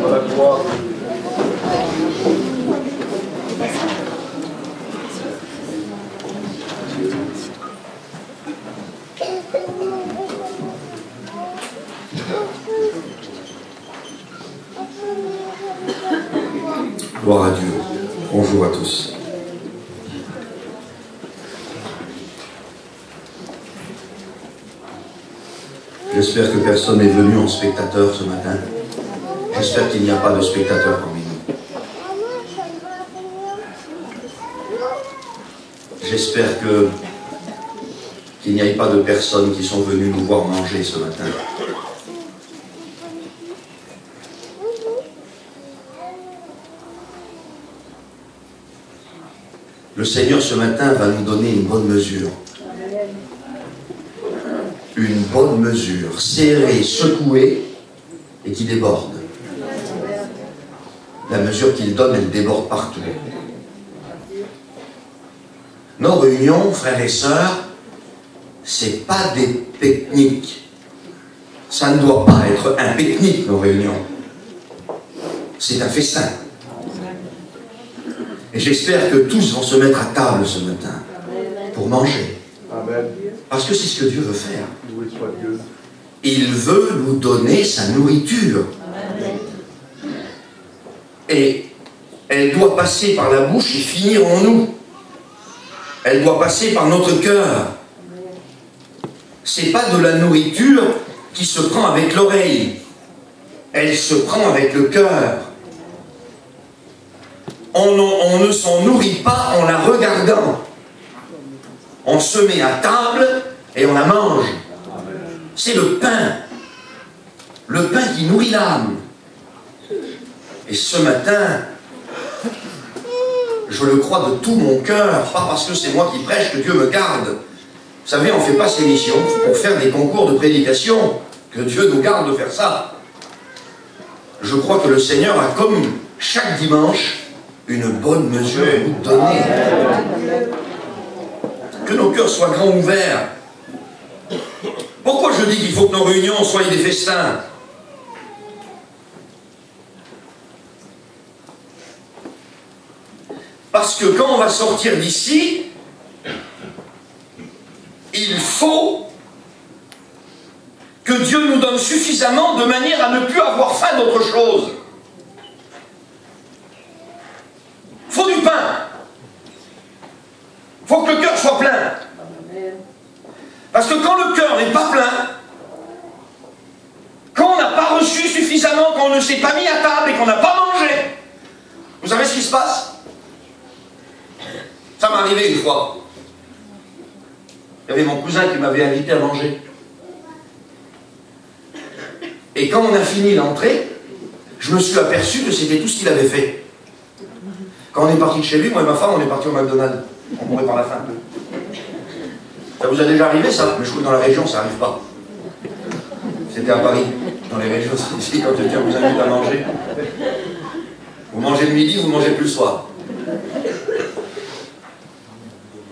Voilà, gloire. Gloire à Dieu. Bonjour à tous. J'espère que personne n'est venu en spectateur ce matin. J'espère qu'il n'y a pas de spectateurs parmi nous. J'espère qu'il n'y ait pas de personnes qui sont venues nous voir manger ce matin. Le Seigneur ce matin va nous donner une bonne mesure. Une bonne mesure, serrée, secouée et qui déborde. La mesure qu'il donne, elle déborde partout. Nos réunions, frères et sœurs, c'est pas des pique-niques. Ça ne doit pas être un pique-nique, nos réunions. C'est un festin. Et j'espère que tous vont se mettre à table ce matin pour manger. Amen. Parce que c'est ce que Dieu veut faire. Loué soit Dieu. Il veut nous donner sa nourriture. Et elle doit passer par la bouche et finir en nous. Elle doit passer par notre cœur. C'est pas de la nourriture qui se prend avec l'oreille. Elle se prend avec le cœur. On ne s'en nourrit pas en la regardant. On se met à table et on la mange. C'est le pain qui nourrit l'âme. Et ce matin, je le crois de tout mon cœur, pas parce que c'est moi qui prêche que Dieu me garde. Vous savez, on ne fait pas ces missions pour faire des concours de prédication, que Dieu nous garde de faire ça. Je crois que le Seigneur a, comme chaque dimanche, une bonne mesure à nous donner. Que nos cœurs soient grands ouverts. Pourquoi je dis qu'il faut que nos réunions soient des festins? Parce que quand on va sortir d'ici, il faut que Dieu nous donne suffisamment de manière à ne plus avoir faim d'autre chose. Il faut du pain. Il faut que le cœur soit plein. Parce que quand le cœur n'est pas plein, quand on n'a pas reçu suffisamment, quand on ne s'est pas mis à table et qu'on n'a pas mangé, vous savez ce qui se passe? Ça m'est arrivé une fois. Il y avait mon cousin qui m'avait invité à manger. Et quand on a fini l'entrée, je me suis aperçu que c'était tout ce qu'il avait fait. Quand on est parti de chez lui, moi et ma femme, on est parti au McDonald's. On mourait par la faim. Ça vous a déjà arrivé ça? Mais je trouve que dans la région, ça n'arrive pas. C'était à Paris. Dans les régions, ici, quand quelqu'un vous invite à manger, vous mangez le midi, vous mangez plus le soir.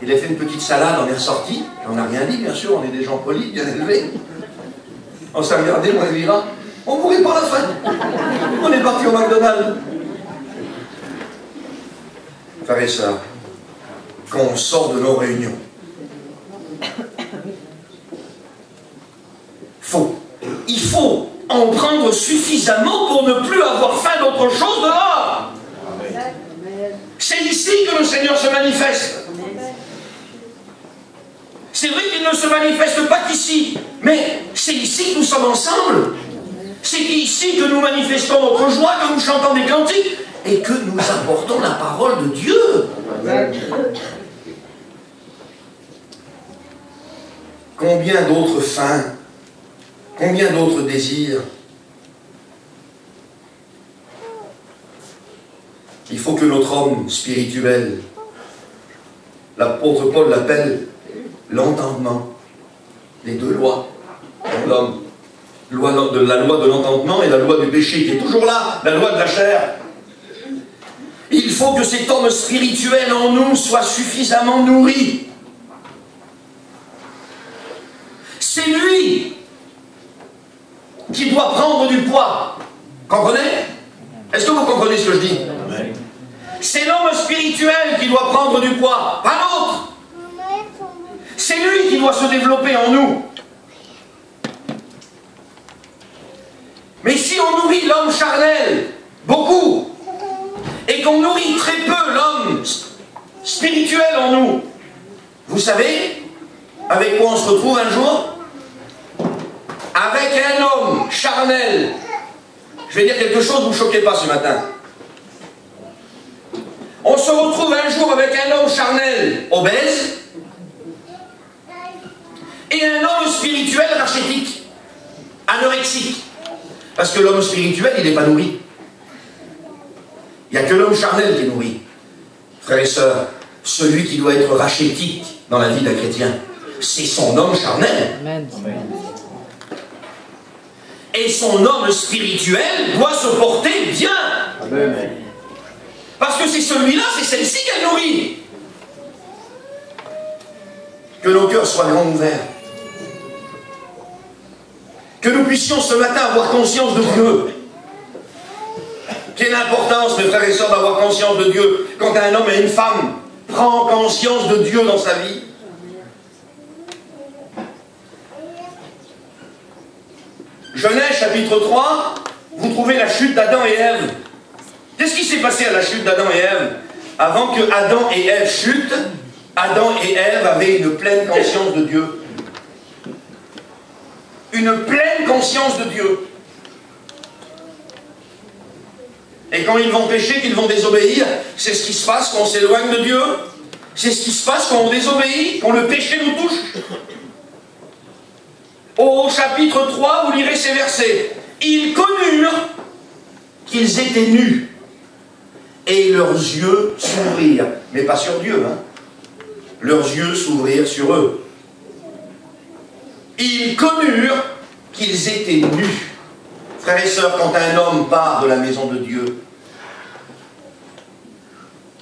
Il a fait une petite salade, on est ressorti. On n'a rien dit, bien sûr, on est des gens polis, bien élevés. On s'est regardé, moi et Vira, on mourait par la faim. On est parti au McDonald's. Frères et sœurs, quand on sort de nos réunions, il faut en prendre suffisamment pour ne plus avoir faim d'autre chose dehors. C'est ici que le Seigneur se manifeste. C'est vrai qu'il ne se manifeste pas qu'ici, mais c'est ici que nous sommes ensemble. C'est ici que nous manifestons notre joie, que nous chantons des cantiques et que nous apportons la parole de Dieu. Combien d'autres fins, combien d'autres désirs. Il faut que notre homme spirituel, l'apôtre Paul l'appelle l'entendement, les deux lois de l'homme, la loi de l'entendement et la loi du péché qui est toujours là, la loi de la chair. Il faut que cet homme spirituel en nous soit suffisamment nourri. C'est lui qui doit prendre du poids. Comprenez? Est-ce que vous comprenez ce que je dis? C'est l'homme spirituel qui doit prendre du poids, pas l'autre. C'est lui qui doit se développer en nous. Mais si on nourrit l'homme charnel, beaucoup, et qu'on nourrit très peu l'homme spirituel en nous, vous savez avec quoi on se retrouve un jour? Avec un homme charnel. Je vais dire quelque chose, ne vous choquez pas ce matin. On se retrouve un jour avec un homme charnel obèse et un homme spirituel rachétique, anorexique. Parce que l'homme spirituel, il n'est pas nourri. Il n'y a que l'homme charnel qui est nourri. Frères et sœurs, celui qui doit être rachétique dans la vie d'un chrétien, c'est son homme charnel. Amen. Et son homme spirituel doit se porter bien. Amen. Parce que c'est celui-là, c'est celle-ci qu'elle nourrit. Que nos cœurs soient grands ouverts. Que nous puissions ce matin avoir conscience de Dieu. Quelle importance, mes frères et sœurs, d'avoir conscience de Dieu quand un homme et une femme prend conscience de Dieu dans sa vie. Genèse chapitre 3, vous trouvez la chute d'Adam et Ève. Qu'est-ce qui s'est passé à la chute d'Adam et Ève? Avant que Adam et Ève chutent, Adam et Ève avaient une pleine conscience de Dieu. Une pleine conscience de Dieu. Et quand ils vont pécher, qu'ils vont désobéir, c'est ce qui se passe quand on s'éloigne de Dieu. C'est ce qui se passe quand on désobéit, quand le péché nous touche. Au chapitre 3, vous lirez ces versets. Ils connurent qu'ils étaient nus, et leurs yeux s'ouvrirent. Mais pas sur Dieu, hein. Leurs yeux s'ouvrirent sur eux. Ils connurent qu'ils étaient nus. Frères et sœurs, quand un homme part de la maison de Dieu,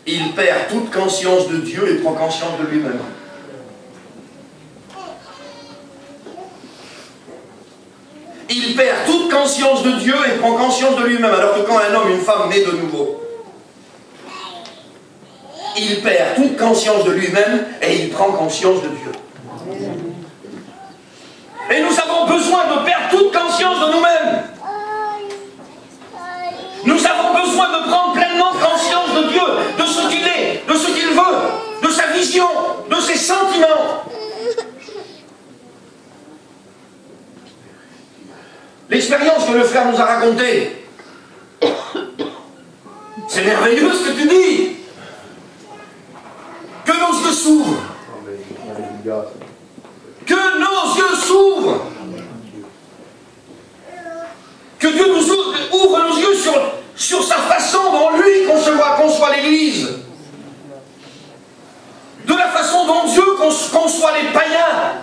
il perd toute conscience de Dieu et prend conscience de lui-même. Il perd toute conscience de Dieu et prend conscience de lui-même. Alors que quand un homme, une femme naît de nouveau, il perd toute conscience de lui-même et il prend conscience de Dieu. Et nous avons besoin de perdre toute conscience de nous-mêmes. Nous avons besoin de prendre pleinement conscience de Dieu, de ce qu'il est, de ce qu'il veut, de sa vision, de ses sentiments. L'expérience que le frère nous a racontée, c'est merveilleux ce que tu dis. Que nos yeux s'ouvrent. Que nos yeux s'ouvrent. Que Dieu nous ouvre nos yeux sur sa façon dont lui conçoit l'Église. De la façon dont Dieu conçoit les païens.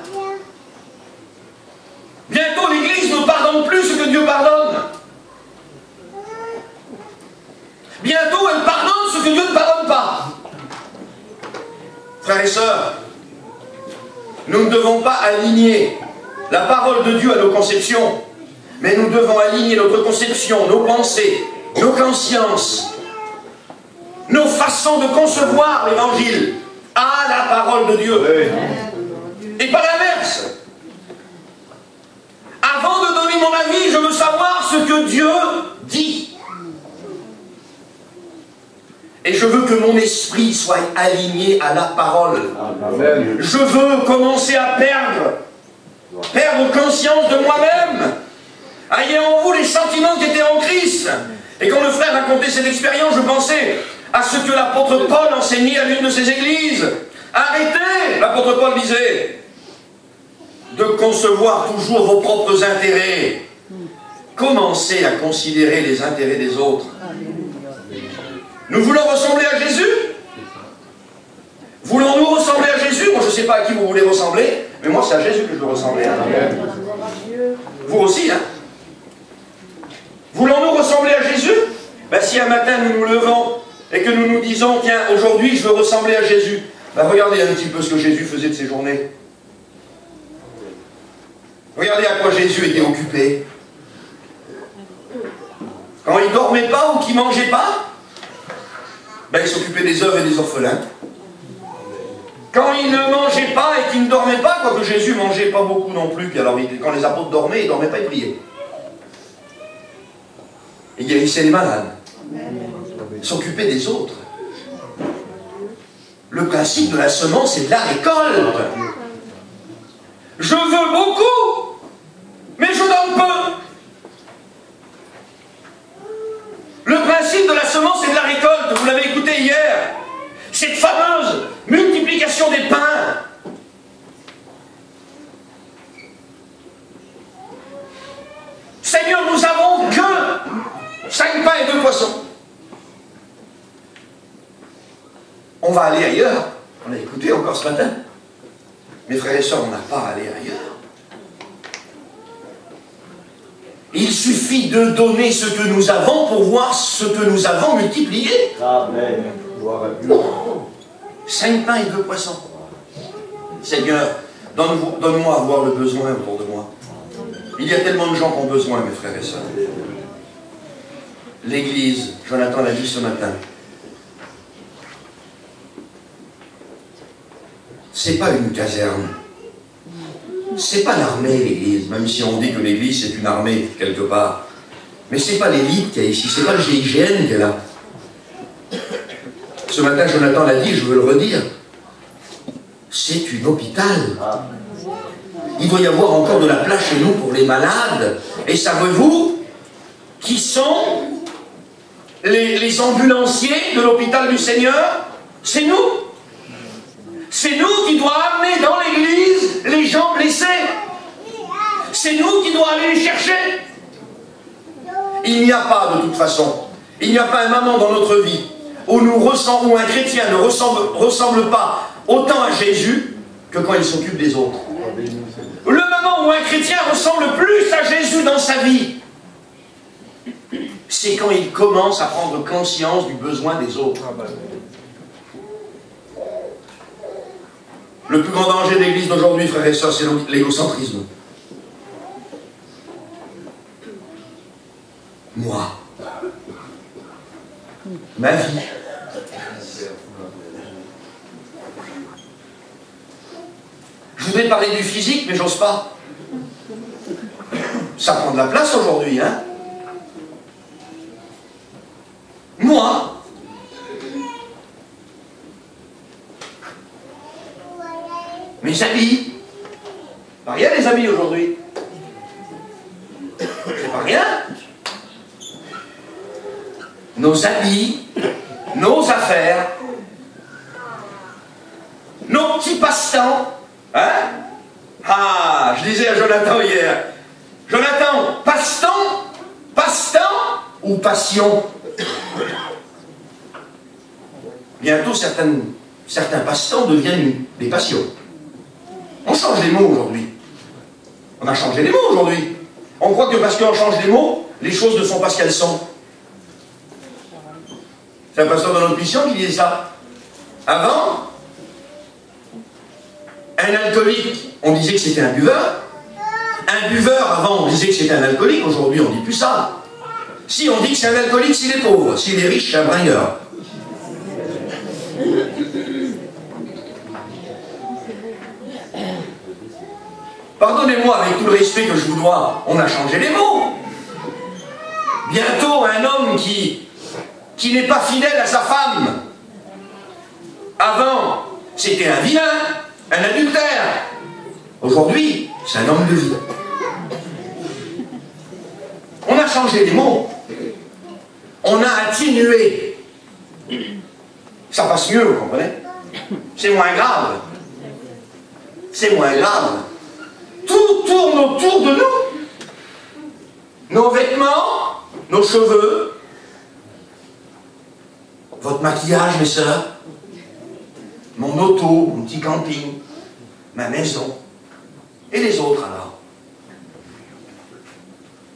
Bientôt l'Église ne pardonne plus ce que Dieu pardonne. Bientôt elle pardonne ce que Dieu ne pardonne pas. Frères et sœurs, nous ne devons pas aligner la parole de Dieu à nos conceptions, mais nous devons aligner notre conception, nos pensées, nos consciences, nos façons de concevoir l'Évangile à la parole de Dieu. Et pas l'inverse. Avant de donner mon avis, je veux savoir ce que Dieu dit. Et je veux que mon esprit soit aligné à la parole. Amen. Je veux commencer à perdre conscience de moi-même. Ayez en vous les sentiments qui étaient en Christ. Et quand le frère racontait cette expérience, je pensais à ce que l'apôtre Paul enseignait à l'une de ses églises. Arrêtez, l'apôtre Paul disait, de concevoir toujours vos propres intérêts. Commencez à considérer les intérêts des autres. Nous voulons ressembler à Jésus? Voulons-nous ressembler à Jésus? Moi, je ne sais pas à qui vous voulez ressembler, mais moi, c'est à Jésus que je veux ressembler. Hein. Vous aussi, hein? Voulons-nous ressembler à Jésus? Ben, si un matin nous nous levons et que nous nous disons, tiens, aujourd'hui, je veux ressembler à Jésus, ben, regardez un petit peu ce que Jésus faisait de ses journées. Regardez à quoi Jésus était occupé. Quand il ne dormait pas ou qu'il ne mangeait pas, ben, il s'occupait des veuves et des orphelins. Quand il ne mangeait pas et qu'il ne dormait pas, quoique Jésus ne mangeait pas beaucoup non plus, puis alors quand les apôtres dormaient, il ne dormait pas, il priait. Il guérissait les malades. Il s'occupait des autres. Le principe de la semence et de la récolte. Je veux beaucoup, mais je donne peu. Le principe de la semence et de la récolte, vous l'avez écouté hier, cette fameuse multiplication des pains. Seigneur, nous avons que 5 pains et 2 poissons. On va aller ailleurs. On a écouté encore ce matin. Mes frères et sœurs, on n'a pas à aller ailleurs. Il suffit de donner ce que nous avons pour voir ce que nous avons multiplié. Amen. Gloire à Dieu. 5 pains et 2 poissons. Seigneur, donne-moi à voir le besoin autour de moi. Il y a tellement de gens qui ont besoin, mes frères et sœurs. L'Église, Jonathan l'a dit ce matin, c'est pas une caserne. C'est pas l'armée, l'Église, même si on dit que l'Église c'est une armée quelque part. Mais c'est pas l'élite qui est ici, c'est pas le GIGN qui est là. Ce matin, Jonathan l'a dit, je veux le redire. C'est un hôpital. Il doit y avoir encore de la place chez nous pour les malades. Et savez-vous qui sont les ambulanciers de l'hôpital du Seigneur? C'est nous. C'est nous qui devons amener dans l'église les gens blessés. C'est nous qui devons aller les chercher. Il n'y a pas, de toute façon, il n'y a pas un moment dans notre vie où où un chrétien ne ressemble pas autant à Jésus que quand il s'occupe des autres. Le moment où un chrétien ressemble plus à Jésus dans sa vie, c'est quand il commence à prendre conscience du besoin des autres. Le plus grand danger de l'Église d'aujourd'hui, frères et sœurs, c'est l'égocentrisme. Moi. Ma vie. Je voudrais parler du physique, mais j'ose pas. Ça prend de la place aujourd'hui, hein? Moi. Mes habits. Pas rien les habits aujourd'hui. C'est pas rien. Nos habits, nos affaires, nos petits passe-temps. Hein? Ah, je disais à Jonathan hier. Jonathan, passe-temps ou passion? Bientôt, certains passe-temps deviennent des passions. On change les mots aujourd'hui. On a changé les mots aujourd'hui. On croit que parce qu'on change les mots, les choses ne sont pas ce qu'elles sont. C'est un pasteur de notre mission qui disait ça. Avant, un alcoolique, on disait que c'était un buveur. Un buveur, avant, on disait que c'était un alcoolique. Aujourd'hui, on ne dit plus ça. Si, on dit que c'est un alcoolique s'il est pauvre. S'il est riche, c'est un bringueur. Pardonnez-moi, avec tout le respect que je vous dois, on a changé les mots. Bientôt, un homme qui n'est pas fidèle à sa femme. Avant, c'était un vilain, un adultère. Aujourd'hui, c'est un homme de vie. On a changé les mots. On a atténué. Ça passe mieux, vous comprenez? C'est moins grave. C'est moins grave. Tout tourne autour de nous. Nos vêtements, nos cheveux, votre maquillage, mes sœurs, mon auto, mon petit camping, ma maison, et les autres alors.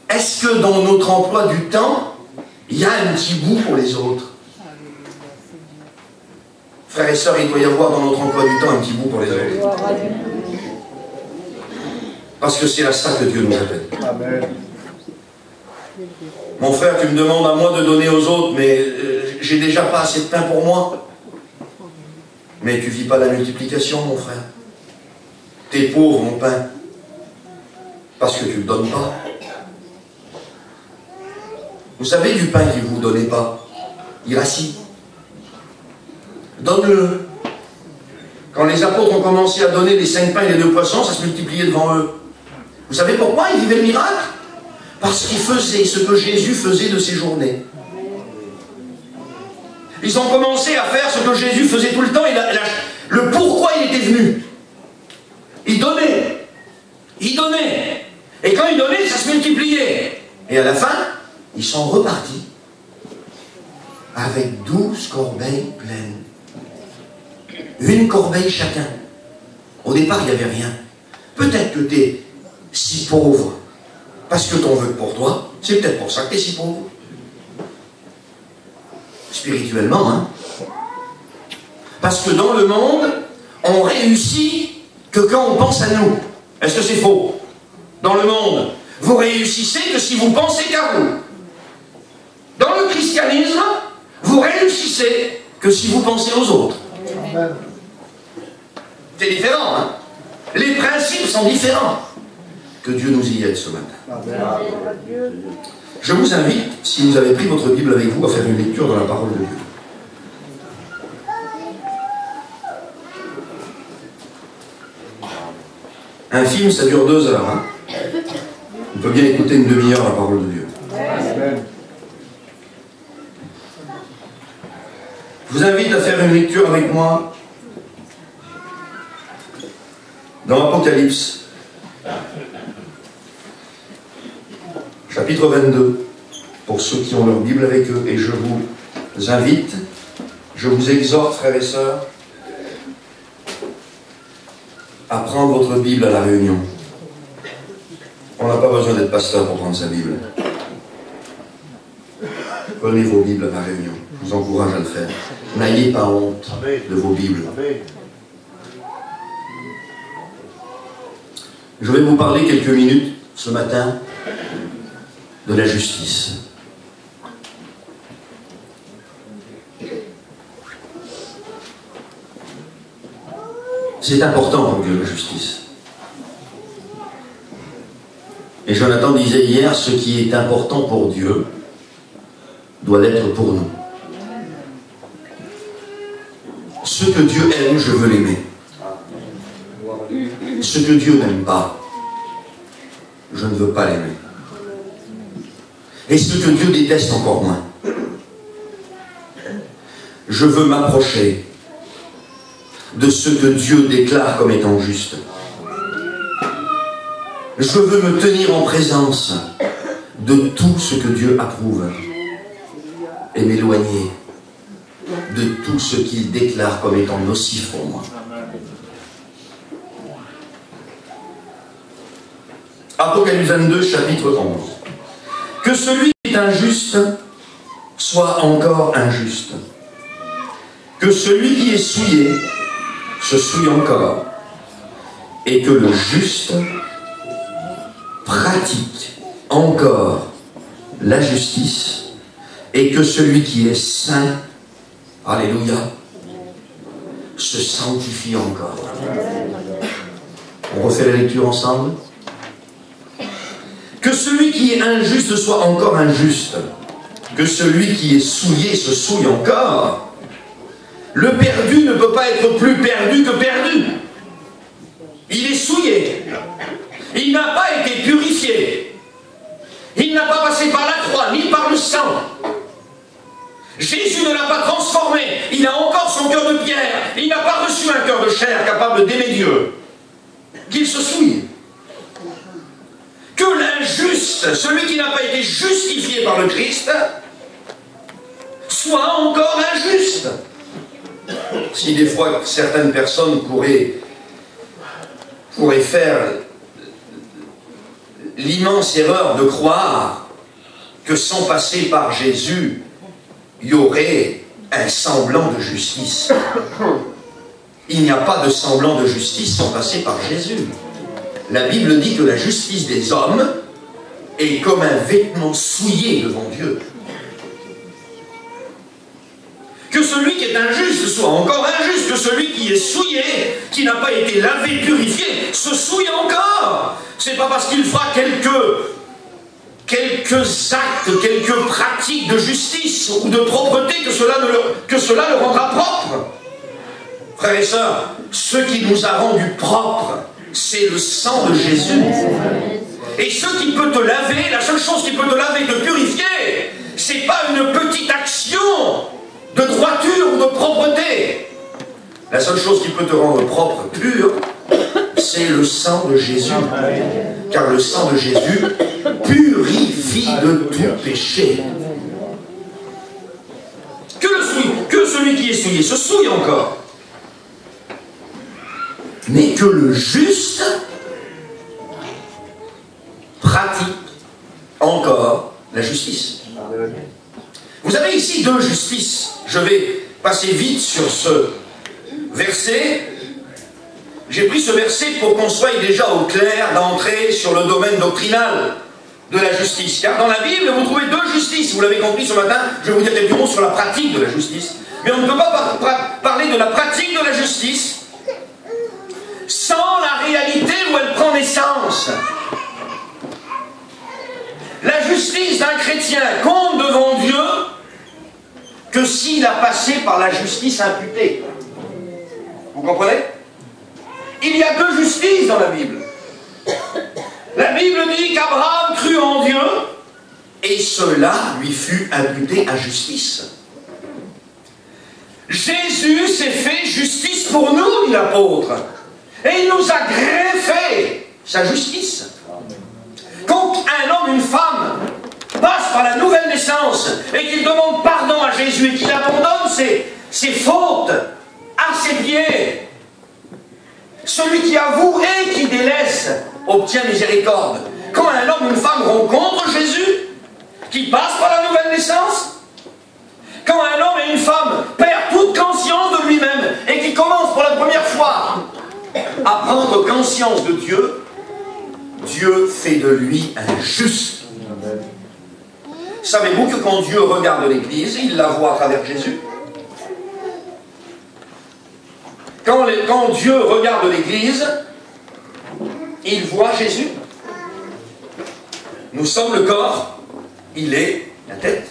Est-ce que dans notre emploi du temps, il y a un petit bout pour les autres? Frères et sœurs, il doit y avoir dans notre emploi du temps un petit bout pour les autres. Parce que c'est à ça que Dieu nous appelle. Amen. Mon frère, tu me demandes à moi de donner aux autres, mais j'ai déjà pas assez de pain pour moi. Mais tu vis pas la multiplication, mon frère. T'es pauvre, mon pain. Parce que tu ne le donnes pas. Vous savez du pain qu'il ne vous donnez pas, il rassit. Donne-le. Quand les apôtres ont commencé à donner les 5 pains et les 2 poissons, ça se multipliait devant eux. Vous savez pourquoi ils vivaient le miracle? Parce qu'ils faisaient ce que Jésus faisait de ses journées. Ils ont commencé à faire ce que Jésus faisait tout le temps, et le pourquoi il était venu. Il donnait. Il donnait. Et quand il donnait, ça se multipliait. Et à la fin, ils sont repartis avec 12 corbeilles pleines. Une corbeille chacun. Au départ, il n'y avait rien. Peut-être que tu es si pauvre parce que t'en veux que pour toi. C'est peut-être pour ça que tu es si pauvre. Spirituellement, hein. Parce que dans le monde, on réussit que quand on pense à nous. Est-ce que c'est faux? Dans le monde, vous réussissez que si vous pensez qu'à vous. Dans le christianisme, vous réussissez que si vous pensez aux autres. C'est différent, hein? Les principes sont différents. Que Dieu nous y aide ce matin. Je vous invite, si vous avez pris votre Bible avec vous, à faire une lecture dans la parole de Dieu. Un film, ça dure 2 heures. Hein? On peut bien écouter une demi-heure la parole de Dieu. Amen. Je vous invite à faire une lecture avec moi dans Apocalypse, chapitre 22, pour ceux qui ont leur Bible avec eux. Et je vous invite, je vous exhorte, frères et sœurs, à prendre votre Bible à la réunion. On n'a pas besoin d'être pasteur pour prendre sa Bible. Prenez vos Bibles à la réunion. Je vous encourage à le faire. N'ayez pas honte de vos Bibles. Je vais vous parler quelques minutes ce matin de la justice. C'est important pour Dieu, la justice. Et Jonathan disait hier, ce qui est important pour Dieu doit l'être pour nous. Ce que Dieu aime, je veux l'aimer. Ce que Dieu n'aime pas, je ne veux pas l'aimer. Et ce que Dieu déteste encore moins. Je veux m'approcher de ce que Dieu déclare comme étant juste. Je veux me tenir en présence de tout ce que Dieu approuve et m'éloigner de tout ce qu'il déclare comme étant nocif pour moi. Apocalypse 22, chapitre 11. Que celui qui est injuste soit encore injuste. Que celui qui est souillé se souille encore. Et que le juste pratique encore la justice. Et que celui qui est saint, alléluia, se sanctifie encore. On refait la lecture ensemble. Que celui qui est injuste soit encore injuste. Que celui qui est souillé se souille encore. Le perdu ne peut pas être plus perdu que perdu. Il est souillé. Il n'a pas été purifié. Il n'a pas passé par la croix, ni par le sang. Jésus ne l'a pas transformé. Il a encore son cœur de pierre. Il n'a pas reçu un cœur de chair capable d'aimer Dieu. Qu'il se souille. Que l'injuste, celui qui n'a pas été justifié par le Christ, soit encore injuste. Si des fois certaines personnes pourraient faire l'immense erreur de croire que sans passer par Jésus, il y aurait un semblant de justice. Il n'y a pas de semblant de justice sans passer par Jésus. La Bible dit que la justice des hommes est comme un vêtement souillé devant Dieu. Que celui qui est injuste soit encore injuste, que celui qui est souillé, qui n'a pas été lavé, purifié, se souille encore. C'est pas parce qu'il fera quelques actes, quelques pratiques de justice ou de propreté que cela le rendra propre. Frères et sœurs, ce qui nous a rendus propres, c'est le sang de Jésus. Et ce qui peut te laver, la seule chose qui peut te laver, te purifier, c'est pas une petite action de droiture ou de propreté. La seule chose qui peut te rendre propre, pur, c'est le sang de Jésus. Car le sang de Jésus purifie de tout péché. Que celui qui est souillé se souille encore. Mais que le juste pratique encore la justice. Vous avez ici deux justices. Je vais passer vite sur ce verset. J'ai pris ce verset pour qu'on soit déjà au clair d'entrer sur le domaine doctrinal de la justice. Car dans la Bible, vous trouvez deux justices. Vous l'avez compris ce matin, je vais vous dire quelques mots sur la pratique de la justice. Mais on ne peut pas parler de la pratique de la justice sans la réalité où elle prend naissance. La justice d'un chrétien compte devant Dieu que s'il a passé par la justice imputée. Vous comprenez? Il y a deux justices dans la Bible. La Bible dit qu'Abraham crut en Dieu et cela lui fut imputé à justice. Jésus s'est fait justice pour nous, dit l'apôtre. Et il nous a greffé sa justice. Quand un homme, une femme, passe par la nouvelle naissance et qu'il demande pardon à Jésus et qu'il abandonne ses fautes à ses pieds, celui qui avoue et qui délaisse obtient miséricorde. Quand un homme, une femme rencontre Jésus, qui passe par la nouvelle naissance, quand un homme et une femme perdent toute conscience de lui-même et qui commence pour la première fois à prendre conscience de Dieu, Dieu fait de lui un juste. Savez-vous que quand Dieu regarde l'Église, il la voit à travers Jésus? Quand Dieu regarde l'Église, il voit Jésus. Nous sommes le corps, il est la tête.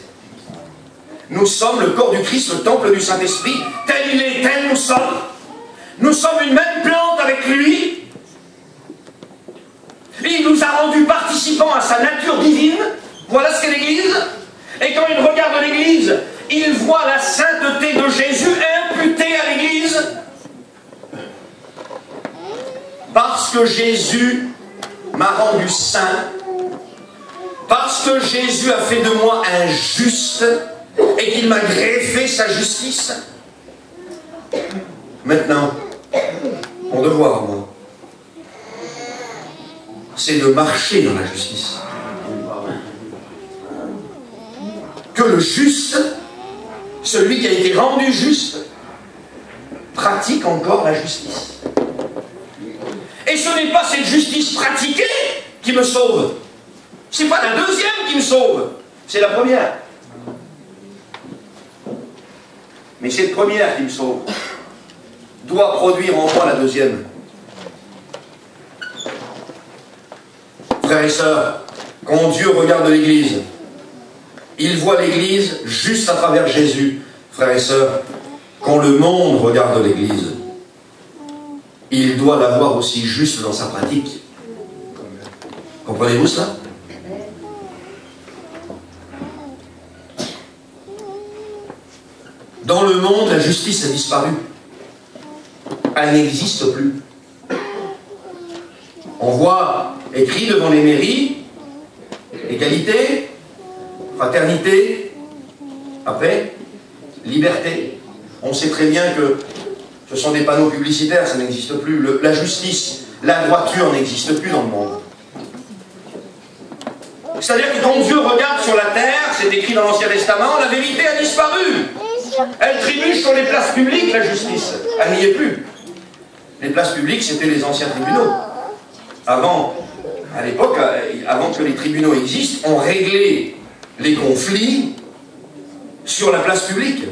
Nous sommes le corps du Christ, le temple du Saint-Esprit. Tel il est, tel nous sommes. Nous sommes une même plante avec lui. Il nous a rendus participants à sa nature divine. Voilà ce qu'est l'Église. Et quand il regarde l'Église, il voit la sainteté de Jésus imputée à l'Église. Parce que Jésus m'a rendu saint, parce que Jésus a fait de moi un juste et qu'il m'a greffé sa justice. Maintenant, mon devoir, moi, c'est de marcher dans la justice. Que le juste, celui qui a été rendu juste, pratique encore la justice. Et ce n'est pas cette justice pratiquée qui me sauve. Ce n'est pas la deuxième qui me sauve. C'est la première. Mais cette première qui me sauve doit produire en moi la deuxième. Frères et sœurs, quand Dieu regarde l'Église, il voit l'Église juste à travers Jésus. Frères et sœurs, quand le monde regarde l'Église, il doit la voir aussi juste dans sa pratique. Comprenez-vous cela? Dans le monde, la justice a disparu. Elle n'existe plus. On voit écrit devant les mairies égalité, fraternité, après liberté. On sait très bien que ce sont des panneaux publicitaires, ça n'existe plus. La justice, la droiture n'existe plus dans le monde. C'est-à-dire que quand Dieu regarde sur la terre, c'est écrit dans l'Ancien Testament, la vérité a disparu. Elle trébuche sur les places publiques, la justice. Elle n'y est plus. Les places publiques, c'était les anciens tribunaux. Avant À l'époque, avant que les tribunaux existent, on réglait les conflits sur la place publique.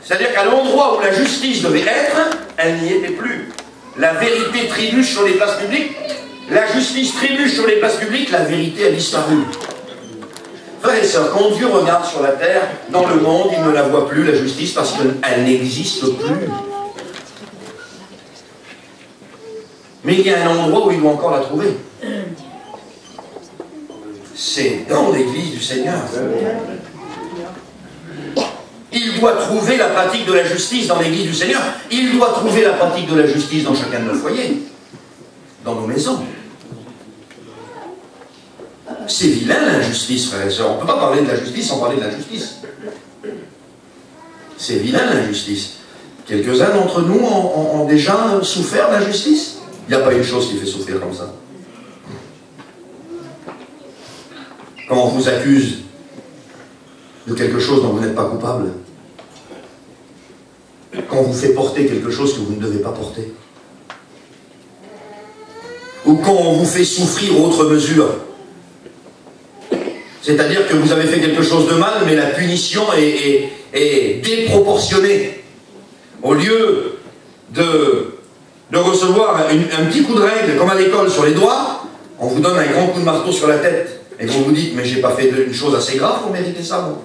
C'est-à-dire qu'à l'endroit où la justice devait être, elle n'y était plus. La vérité trébuche sur les places publiques, la justice trébuche sur les places publiques, la vérité a disparu. Frères et sœurs, quand Dieu regarde sur la terre, dans le monde, il ne la voit plus, la justice, parce qu'elle n'existe plus. Mais il y a un endroit où il doit encore la trouver. C'est dans l'église du Seigneur. Il doit trouver la pratique de la justice dans l'église du Seigneur. Il doit trouver la pratique de la justice dans chacun de nos foyers, dans nos maisons. C'est vilain l'injustice, frères et sœurs. On ne peut pas parler de la justice sans parler de la justice. C'est vilain l'injustice. Quelques-uns d'entre nous ont déjà souffert d'injustice. Il n'y a pas une chose qui fait souffrir comme ça. Quand on vous accuse de quelque chose dont vous n'êtes pas coupable, quand on vous fait porter quelque chose que vous ne devez pas porter, ou quand on vous fait souffrir outre mesure, c'est-à-dire que vous avez fait quelque chose de mal, mais la punition est déproportionnée. Au lieu de recevoir un petit coup de règle, comme à l'école, sur les doigts, on vous donne un grand coup de marteau sur la tête. Et vous vous dites, mais j'ai pas fait une chose assez grave pour mériter ça, moi.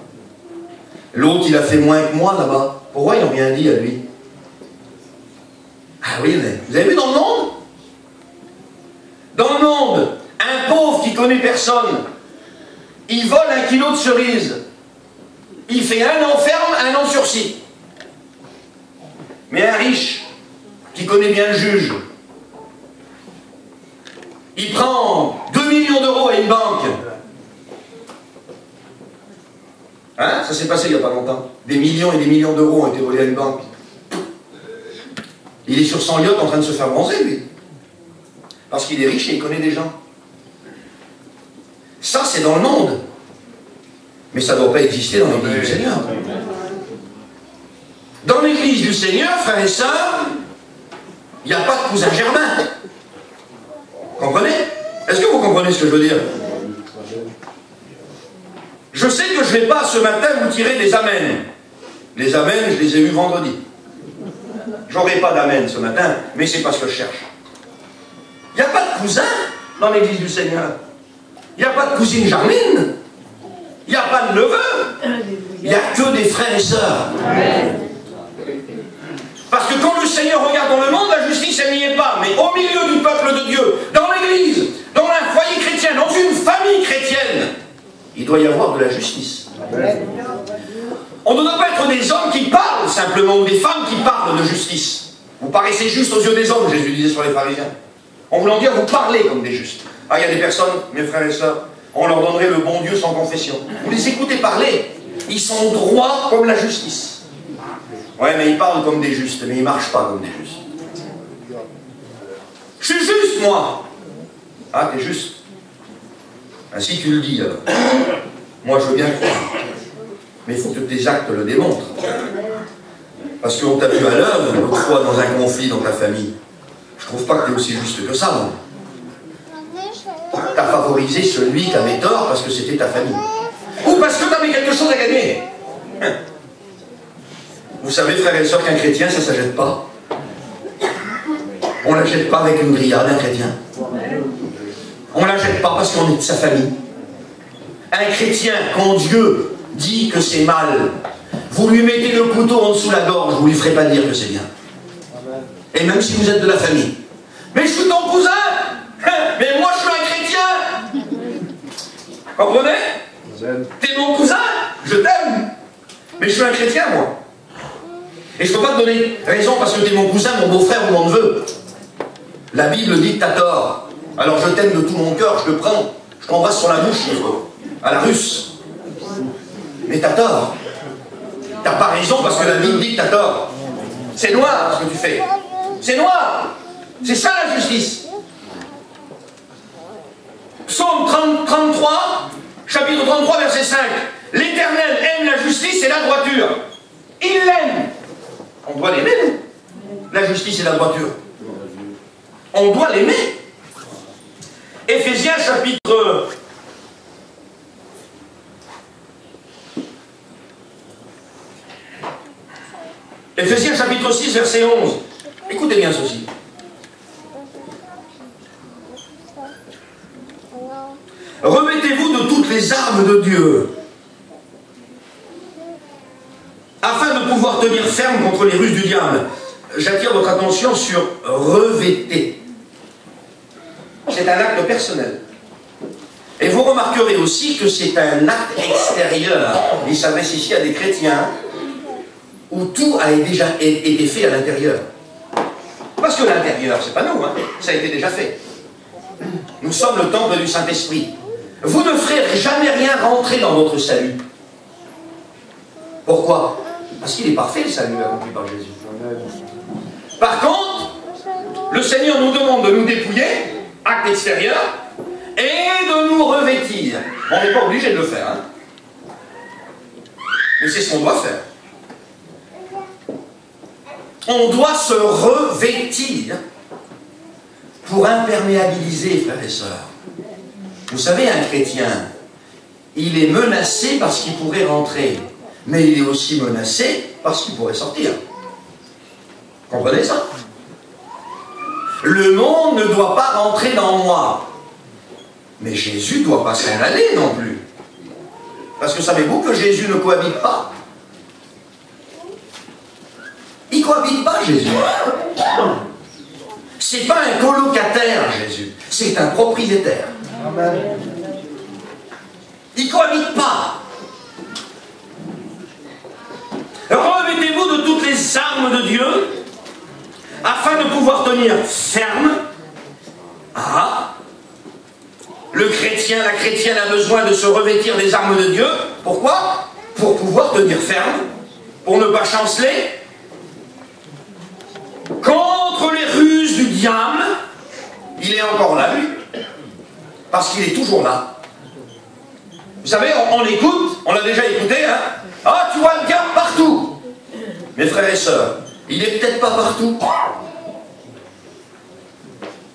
L'autre, il a fait moins que moi, là-bas. Pourquoi ils n'ont rien dit à lui? Ah oui, mais vous avez vu dans le monde? Dans le monde, un pauvre qui connaît personne, il vole 1 kilo de cerises. Il fait 1 an ferme, 1 an sursis. Mais un riche, qui connaît bien le juge, il prend 2 millions d'euros à une banque. Hein? Ça s'est passé il n'y a pas longtemps. Des millions et des millions d'euros ont été volés à une banque. Il est sur son yacht en train de se faire bronzer, lui. Parce qu'il est riche et il connaît des gens. Ça, c'est dans le monde. Mais ça ne doit pas exister dans l'église du Seigneur. Dans l'église du Seigneur, frères et sœurs, il n'y a pas de cousin germain. Comprenez? Est-ce que vous comprenez ce que je veux dire? Je sais que je ne vais pas ce matin vous tirer des amens. Les amens, je les ai eus vendredi. J'aurai pas d'amen ce matin, mais c'est pas ce que je cherche. Il n'y a pas de cousin dans l'église du Seigneur. Il n'y a pas de cousine Jarmine. Il n'y a pas de neveu. Il n'y a que des frères et sœurs. Parce que quand le Seigneur regarde dans le monde, la justice, elle n'y est pas. Mais au milieu du peuple de Dieu, dans l'église, dans un foyer chrétien, dans une famille chrétienne, il doit y avoir de la justice. On ne doit pas être des hommes qui parlent simplement, ou des femmes qui parlent de justice. Vous paraissez juste aux yeux des hommes, Jésus disait sur les pharisiens. En voulant dire, vous parlez comme des justes. Ah, il y a des personnes, mes frères et sœurs, on leur donnerait le bon Dieu sans confession. Vous les écoutez parler, ils sont droits comme la justice. Ouais, mais ils parlent comme des justes, mais ils ne marchent pas comme des justes. Je suis juste, moi. Ah, t'es juste. Ah, si tu le dis, alors. Moi, je veux bien croire. Mais il faut que tes actes le démontrent. Parce qu'on t'a vu à l'œuvre, l'autre fois, dans un conflit dans ta famille. Je trouve pas que tu es aussi juste que ça, moi. Tu as favorisé celui qui avait tort parce que c'était ta famille. Ou parce que tu avais quelque chose à gagner. Vous savez, frères et sœurs, qu'un chrétien, ça ne s'achète pas. On ne l'achète pas avec une grillade, un chrétien. On ne l'achète pas parce qu'on est de sa famille. Un chrétien, quand Dieu dit que c'est mal, vous lui mettez le couteau en dessous de la gorge, vous ne lui ferez pas dire que c'est bien. Et même si vous êtes de la famille. Mais je suis ton cousin. Mais moi je suis un chrétien. Comprenez? T'es mon cousin, je t'aime. Mais je suis un chrétien, moi. Et je ne peux pas te donner raison parce que t'es mon cousin, mon beau-frère ou mon neveu. La Bible dit que t'as tort. Alors je t'aime de tout mon cœur, je te prends, je t'embrasse sur la bouche, à la russe. Mais t'as tort. T'as pas raison parce que la Bible dit que t'as tort. C'est noir ce que tu fais. C'est noir. C'est ça la justice. Psaume 33, chapitre 33, verset 5. L'Éternel aime la justice et la droiture. Il l'aime. On doit l'aimer, nous. La justice et la droiture. On doit l'aimer. Éphésiens chapitre... Éphésiens chapitre 6, verset 11. Écoutez bien ceci. Revêtez-vous de toutes les armes de Dieu, afin de pouvoir tenir ferme contre les ruses du diable. J'attire votre attention sur revêter. C'est un acte personnel. Et vous remarquerez aussi que c'est un acte extérieur. Il s'adresse ici à des chrétiens où tout a déjà été fait à l'intérieur. Parce que l'intérieur, c'est pas nous, hein, ça a été déjà fait. Nous sommes le temple du Saint-Esprit. Vous ne ferez jamais rien rentrer dans votre salut. Pourquoi? Parce qu'il est parfait, le salut accompli par Jésus. Par contre, le Seigneur nous demande de nous dépouiller, acte extérieur, et de nous revêtir. On n'est pas obligé de le faire, hein. Mais c'est ce qu'on doit faire. On doit se revêtir pour imperméabiliser, frères et sœurs. Vous savez, un chrétien, il est menacé parce qu'il pourrait rentrer, mais il est aussi menacé parce qu'il pourrait sortir. Comprenez ça? Le monde ne doit pas rentrer dans moi, mais Jésus ne doit pas s'en aller non plus. Parce que savez-vous que Jésus ne cohabite pas? Il ne cohabite pas, Jésus. C'est pas un colocataire, Jésus. C'est un propriétaire. Amen. Il ne cohabite pas. Revêtez-vous de toutes les armes de Dieu, afin de pouvoir tenir ferme. Ah, le chrétien, la chrétienne a besoin de se revêtir des armes de Dieu. Pourquoi? Pour pouvoir tenir ferme, pour ne pas chanceler, contre les ruses du diable. Il est encore là, lui, parce qu'il est toujours là. Vous savez, on écoute, on l'a déjà écouté, hein. Ah, tu vois le diable partout. Mes frères et sœurs, il n'est peut-être pas partout,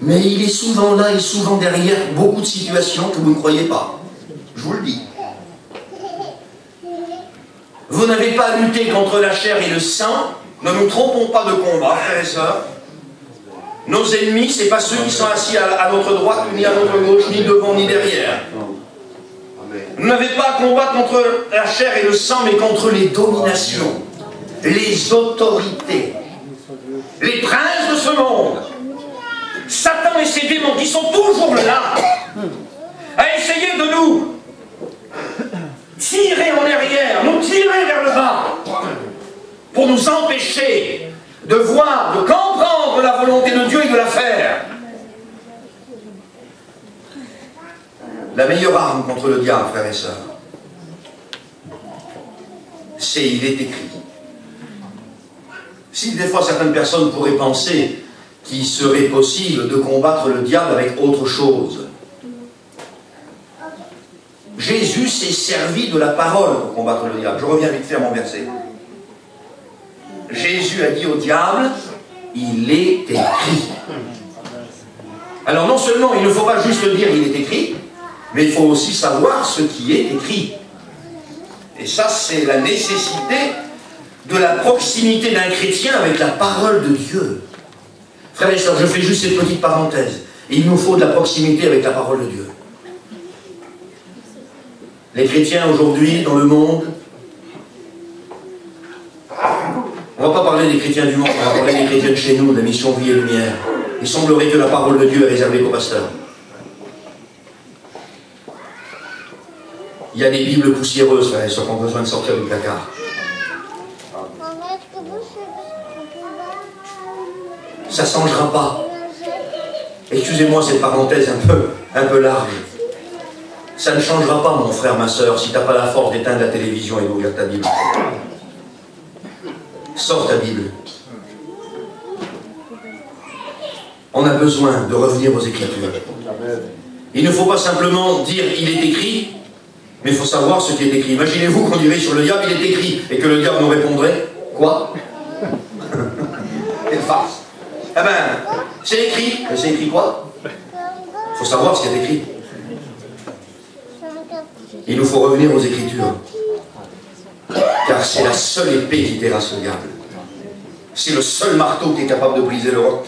mais il est souvent là et souvent derrière beaucoup de situations que vous ne croyez pas. Je vous le dis. Vous n'avez pas à lutter contre la chair et le sang. Ne nous trompons pas de combat, frères et sœurs. Nos ennemis, ce n'est pas ceux qui sont assis à notre droite, ni à notre gauche, ni devant, ni derrière. Vous n'avez pas à combattre contre la chair et le sang, mais contre les dominations, les autorités, les princes de ce monde. Satan et ses démons qui sont toujours là, à essayer de nous tirer en arrière, nous tirer vers le bas, pour nous empêcher de voir, de comprendre la volonté de Dieu et de la faire. La meilleure arme contre le diable, frères et sœurs, c'est il est écrit. Si des fois certaines personnes pourraient penser qu'il serait possible de combattre le diable avec autre chose, Jésus s'est servi de la parole pour combattre le diable. Je reviens vite fait à mon verset. Jésus a dit au diable, il est écrit. Alors non seulement il ne faut pas juste dire il est écrit, mais il faut aussi savoir ce qui est écrit. Et ça, c'est la nécessité de la proximité d'un chrétien avec la parole de Dieu. Frères et sœurs, je fais juste cette petite parenthèse. Il nous faut de la proximité avec la parole de Dieu. Les chrétiens aujourd'hui, dans le monde, on ne va pas parler des chrétiens du monde, on va parler des chrétiens de chez nous, de la mission Vie et Lumière. Il semblerait que la parole de Dieu est réservée qu'aux pasteurs. Il y a des Bibles poussiéreuses, frères et sœurs, qui ont besoin de sortir du placard. Ça ne changera pas. Excusez-moi cette parenthèse un peu large. Ça ne changera pas, mon frère, ma sœur, si tu n'as pas la force d'éteindre la télévision et d'ouvrir ta Bible. Sors ta Bible. On a besoin de revenir aux Écritures. Il ne faut pas simplement dire « il est écrit », mais il faut savoir ce qui est écrit. Imaginez-vous qu'on dirait sur le diable « il est écrit » et que le diable nous répondrait « quoi ?» Quelle farce. Eh bien, c'est écrit. Mais c'est écrit quoi? faut savoir ce qu'il y a écrit. Il nous faut revenir aux Écritures. Car c'est la seule épée qui terrasse le diable. C'est le seul marteau qui est capable de briser le roc.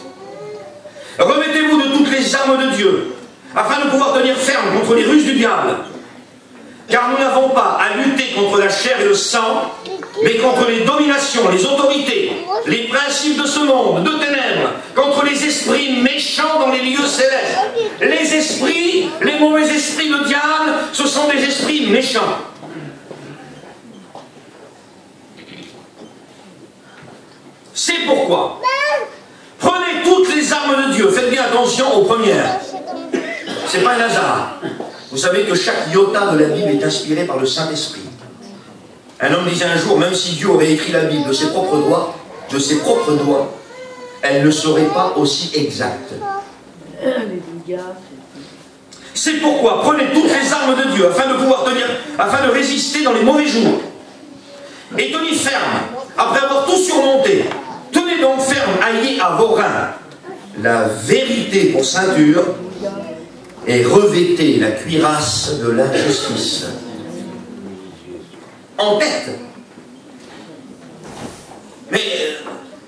Remettez-vous de toutes les armes de Dieu, afin de pouvoir tenir ferme contre les ruses du diable. Car nous n'avons pas à lutter contre la chair et le sang, mais contre les dominations, les autorités, les principes de ce monde, de ténèbres, contre les esprits méchants dans les lieux célestes. Les esprits, les mauvais esprits de diable, ce sont des esprits méchants. C'est pourquoi, prenez toutes les armes de Dieu, faites bien attention aux premières. C'est pas un hasard. Vous savez que chaque iota de la Bible est inspiré par le Saint-Esprit. Un homme disait un jour, même si Dieu aurait écrit la Bible de ses propres doigts, elle ne serait pas aussi exacte. C'est pourquoi prenez toutes les armes de Dieu afin de pouvoir tenir, afin de résister dans les mauvais jours. Et tenez ferme, après avoir tout surmonté. Tenez donc ferme, ayez à vos reins la vérité pour ceinture et revêtez la cuirasse de l'injustice. En tête. Mais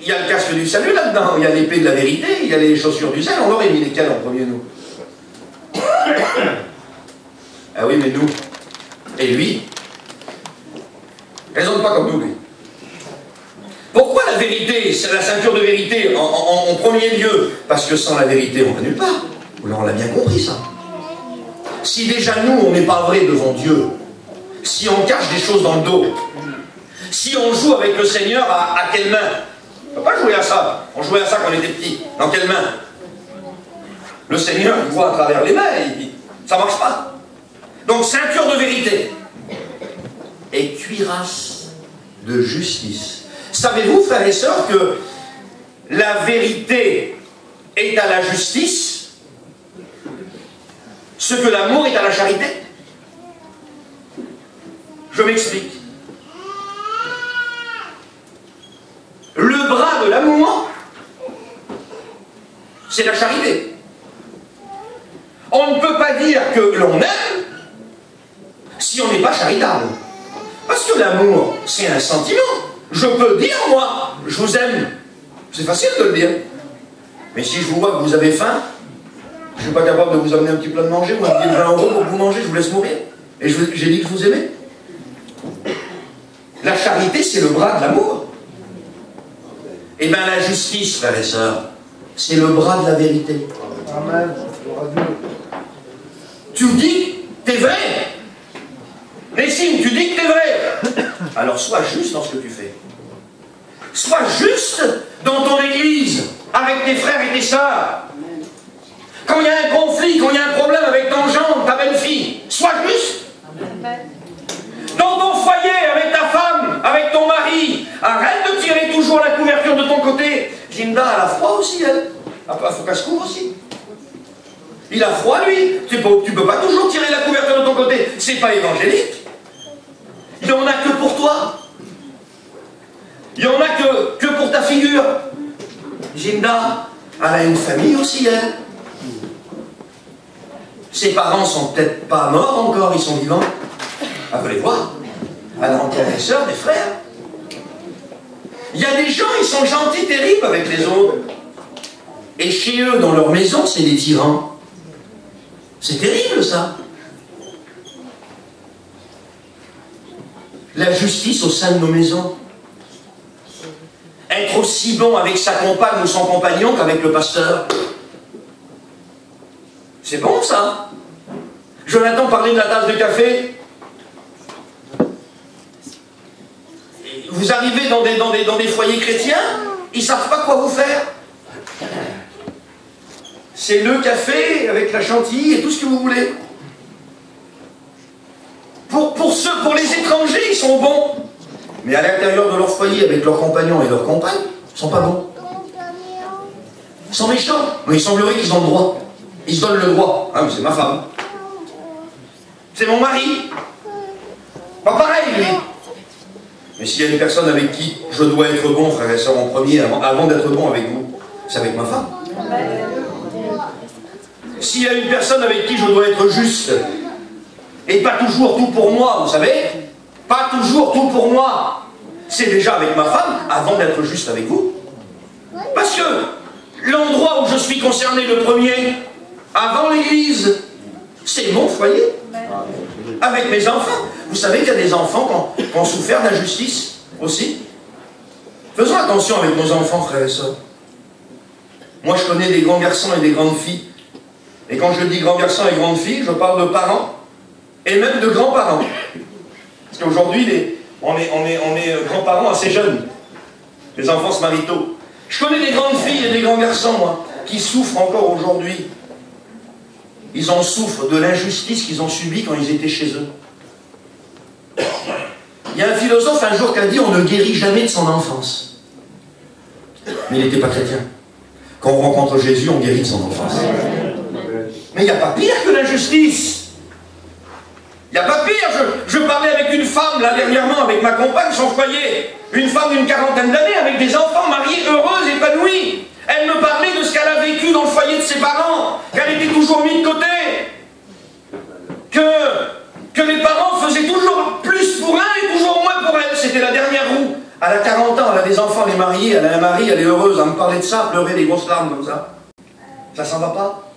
il y a le casque du salut là-dedans, il y a l'épée de la vérité, il y a les chaussures du zèle. On aurait mis lesquelles en premier, nous? Ah oui, mais nous. Et lui? Raisonne pas comme nous, lui. Pourquoi la vérité, la ceinture de vérité en premier lieu? Parce que sans la vérité, on va nulle part. Alors on l'a bien compris, ça. Si déjà nous, on n'est pas vrai devant Dieu, si on cache des choses dans le dos, si on joue avec le Seigneur, à quelle main? On ne peut pas jouer à ça. On jouait à ça quand on était petit. Dans quelle main? Le Seigneur, il voit à travers les mains, ça ne marche pas. Donc, ceinture de vérité. Et cuirasse de justice. Savez-vous, frères et sœurs, que la vérité est à la justice, ce que l'amour est à la charité? Je m'explique. Le bras de l'amour, c'est la charité. On ne peut pas dire que l'on aime si on n'est pas charitable. Parce que l'amour, c'est un sentiment. Je peux dire, moi, je vous aime. C'est facile de le dire. Mais si je vous vois que vous avez faim, je ne suis pas capable de vous amener un petit plat de manger, vous m'avez dit 20 € pour que vous mangez, je vous laisse mourir. Et j'ai dit que je vous aimais. La charité, c'est le bras de l'amour. Et bien la justice, frères et sœurs, c'est le bras de la vérité. Amen. Tu dis, t'es vrai. Nessine, tu dis que t'es vrai. Alors sois juste dans ce que tu fais. Sois juste dans ton église, avec tes frères et tes sœurs. Quand il y a un conflit, quand il y a un problème avec ton gendre, ta belle-fille, sois juste. Dans ton foyer, avec ta femme, avec ton mari, arrête de tirer toujours la couverture de ton côté. Jinda, elle a froid aussi, elle. Il faut qu'elle se couvre aussi. Il a froid, lui. Tu peux pas toujours tirer la couverture de ton côté. C'est pas évangélique. Il n'y en a que pour toi. Il n'y en a que pour ta figure. Jinda, elle a une famille aussi, elle. Ses parents sont peut-être pas morts encore, ils sont vivants. Elle veut les voir. Elle a encore des sœurs, des frères. Il y a des gens, ils sont gentils, terribles avec les autres. Et chez eux, dans leur maison, c'est des tyrans. C'est terrible, ça. La justice au sein de nos maisons. Être aussi bon avec sa compagne ou son compagnon qu'avec le pasteur. C'est bon, ça. Jonathan parlait de la tasse de café. Vous arrivez dans des foyers chrétiens, ils ne savent pas quoi vous faire. C'est le café avec la chantilly et tout ce que vous voulez. Pour les étrangers, ils sont bons. Mais à l'intérieur de leur foyer, avec leurs compagnons et leurs compagnes, ils ne sont pas bons. Ils sont méchants. Mais il semblerait qu'ils ont le droit. Ils se donnent le droit. Ah, mais c'est ma femme. C'est mon mari. Pas pareil, lui. Mais s'il y a une personne avec qui je dois être bon, frère et sœur, en premier, avant d'être bon avec vous, c'est avec ma femme. s'il y a une personne avec qui je dois être juste, et pas toujours tout pour moi, vous savez, pas toujours tout pour moi, c'est déjà avec ma femme, avant d'être juste avec vous. Parce que l'endroit où je suis concerné le premier, avant l'église, c'est mon foyer. Avec mes enfants. Vous savez qu'il y a des enfants qui ont souffert d'injustice aussi. Faisons attention avec nos enfants, frères et sœurs. Moi, je connais des grands garçons et des grandes filles. Et quand je dis grands garçons et grandes filles, je parle de parents et même de grands-parents. Parce qu'aujourd'hui, on est grands-parents assez jeunes. Les enfants se marient tôt. Je connais des grandes filles et des grands garçons, moi, qui souffrent encore aujourd'hui. Ils en souffrent de l'injustice qu'ils ont subie quand ils étaient chez eux. Il y a un philosophe un jour qui a dit « On ne guérit jamais de son enfance ». Mais il n'était pas chrétien. Quand on rencontre Jésus, on guérit de son enfance. Mais il n'y a pas pire que l'injustice. Il n'y a pas pire. Je parlais avec une femme, là, dernièrement, avec ma compagne, son foyer. Une femme d'une quarantaine d'années, avec des enfants, mariés, heureuses, épanouis. Elle me parlait de ce qu'elle a vécu dans le foyer de ses parents, qu'elle était toujours mise de côté, que les parents faisaient toujours plus pour un et toujours moins pour elle. C'était la dernière roue. Elle a 40 ans, elle a des enfants, elle est mariée, elle a un mari, elle est heureuse. À me parler de ça, pleurer des grosses larmes comme ça. Ça s'en va pas.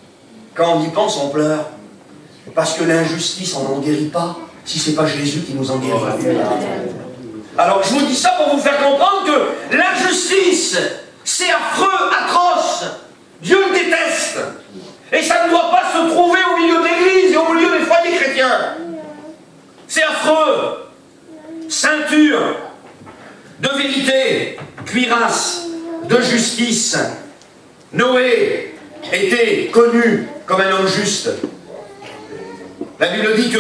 Quand on y pense, on pleure. Parce que l'injustice, on n'en guérit pas si ce n'est pas Jésus qui nous en guérit. Alors je vous dis ça pour vous faire comprendre que l'injustice, c'est affreux, atroce. Dieu le déteste. Et ça ne doit pas se trouver au milieu de l'église et au milieu des foyers chrétiens. C'est affreux. Ceinture de vérité, cuirasse de justice. Noé était connu comme un homme juste. La Bible dit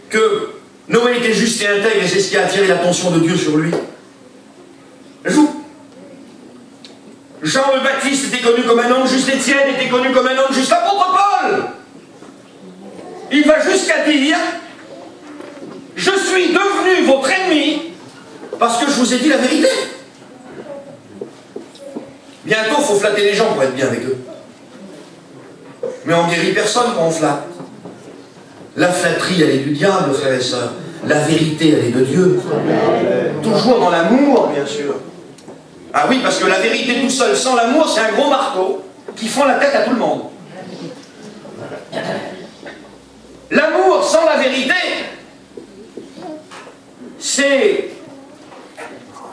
que Noé était juste et intègre, et c'est ce qui a attiré l'attention de Dieu sur lui. Jean le Baptiste était connu comme un homme juste, Étienne était connu comme un homme juste, l'apôtre Paul. Il va jusqu'à dire « Je suis devenu votre ennemi parce que je vous ai dit la vérité. » Bientôt, il faut flatter les gens pour être bien avec eux. Mais on ne guérit personne quand on flatte. La flatterie, elle est du diable, frères et sœurs. La vérité, elle est de Dieu. Toujours dans l'amour, bien sûr. Ah oui, parce que la vérité tout seul, sans l'amour, c'est un gros marteau qui fend la tête à tout le monde. L'amour sans la vérité, c'est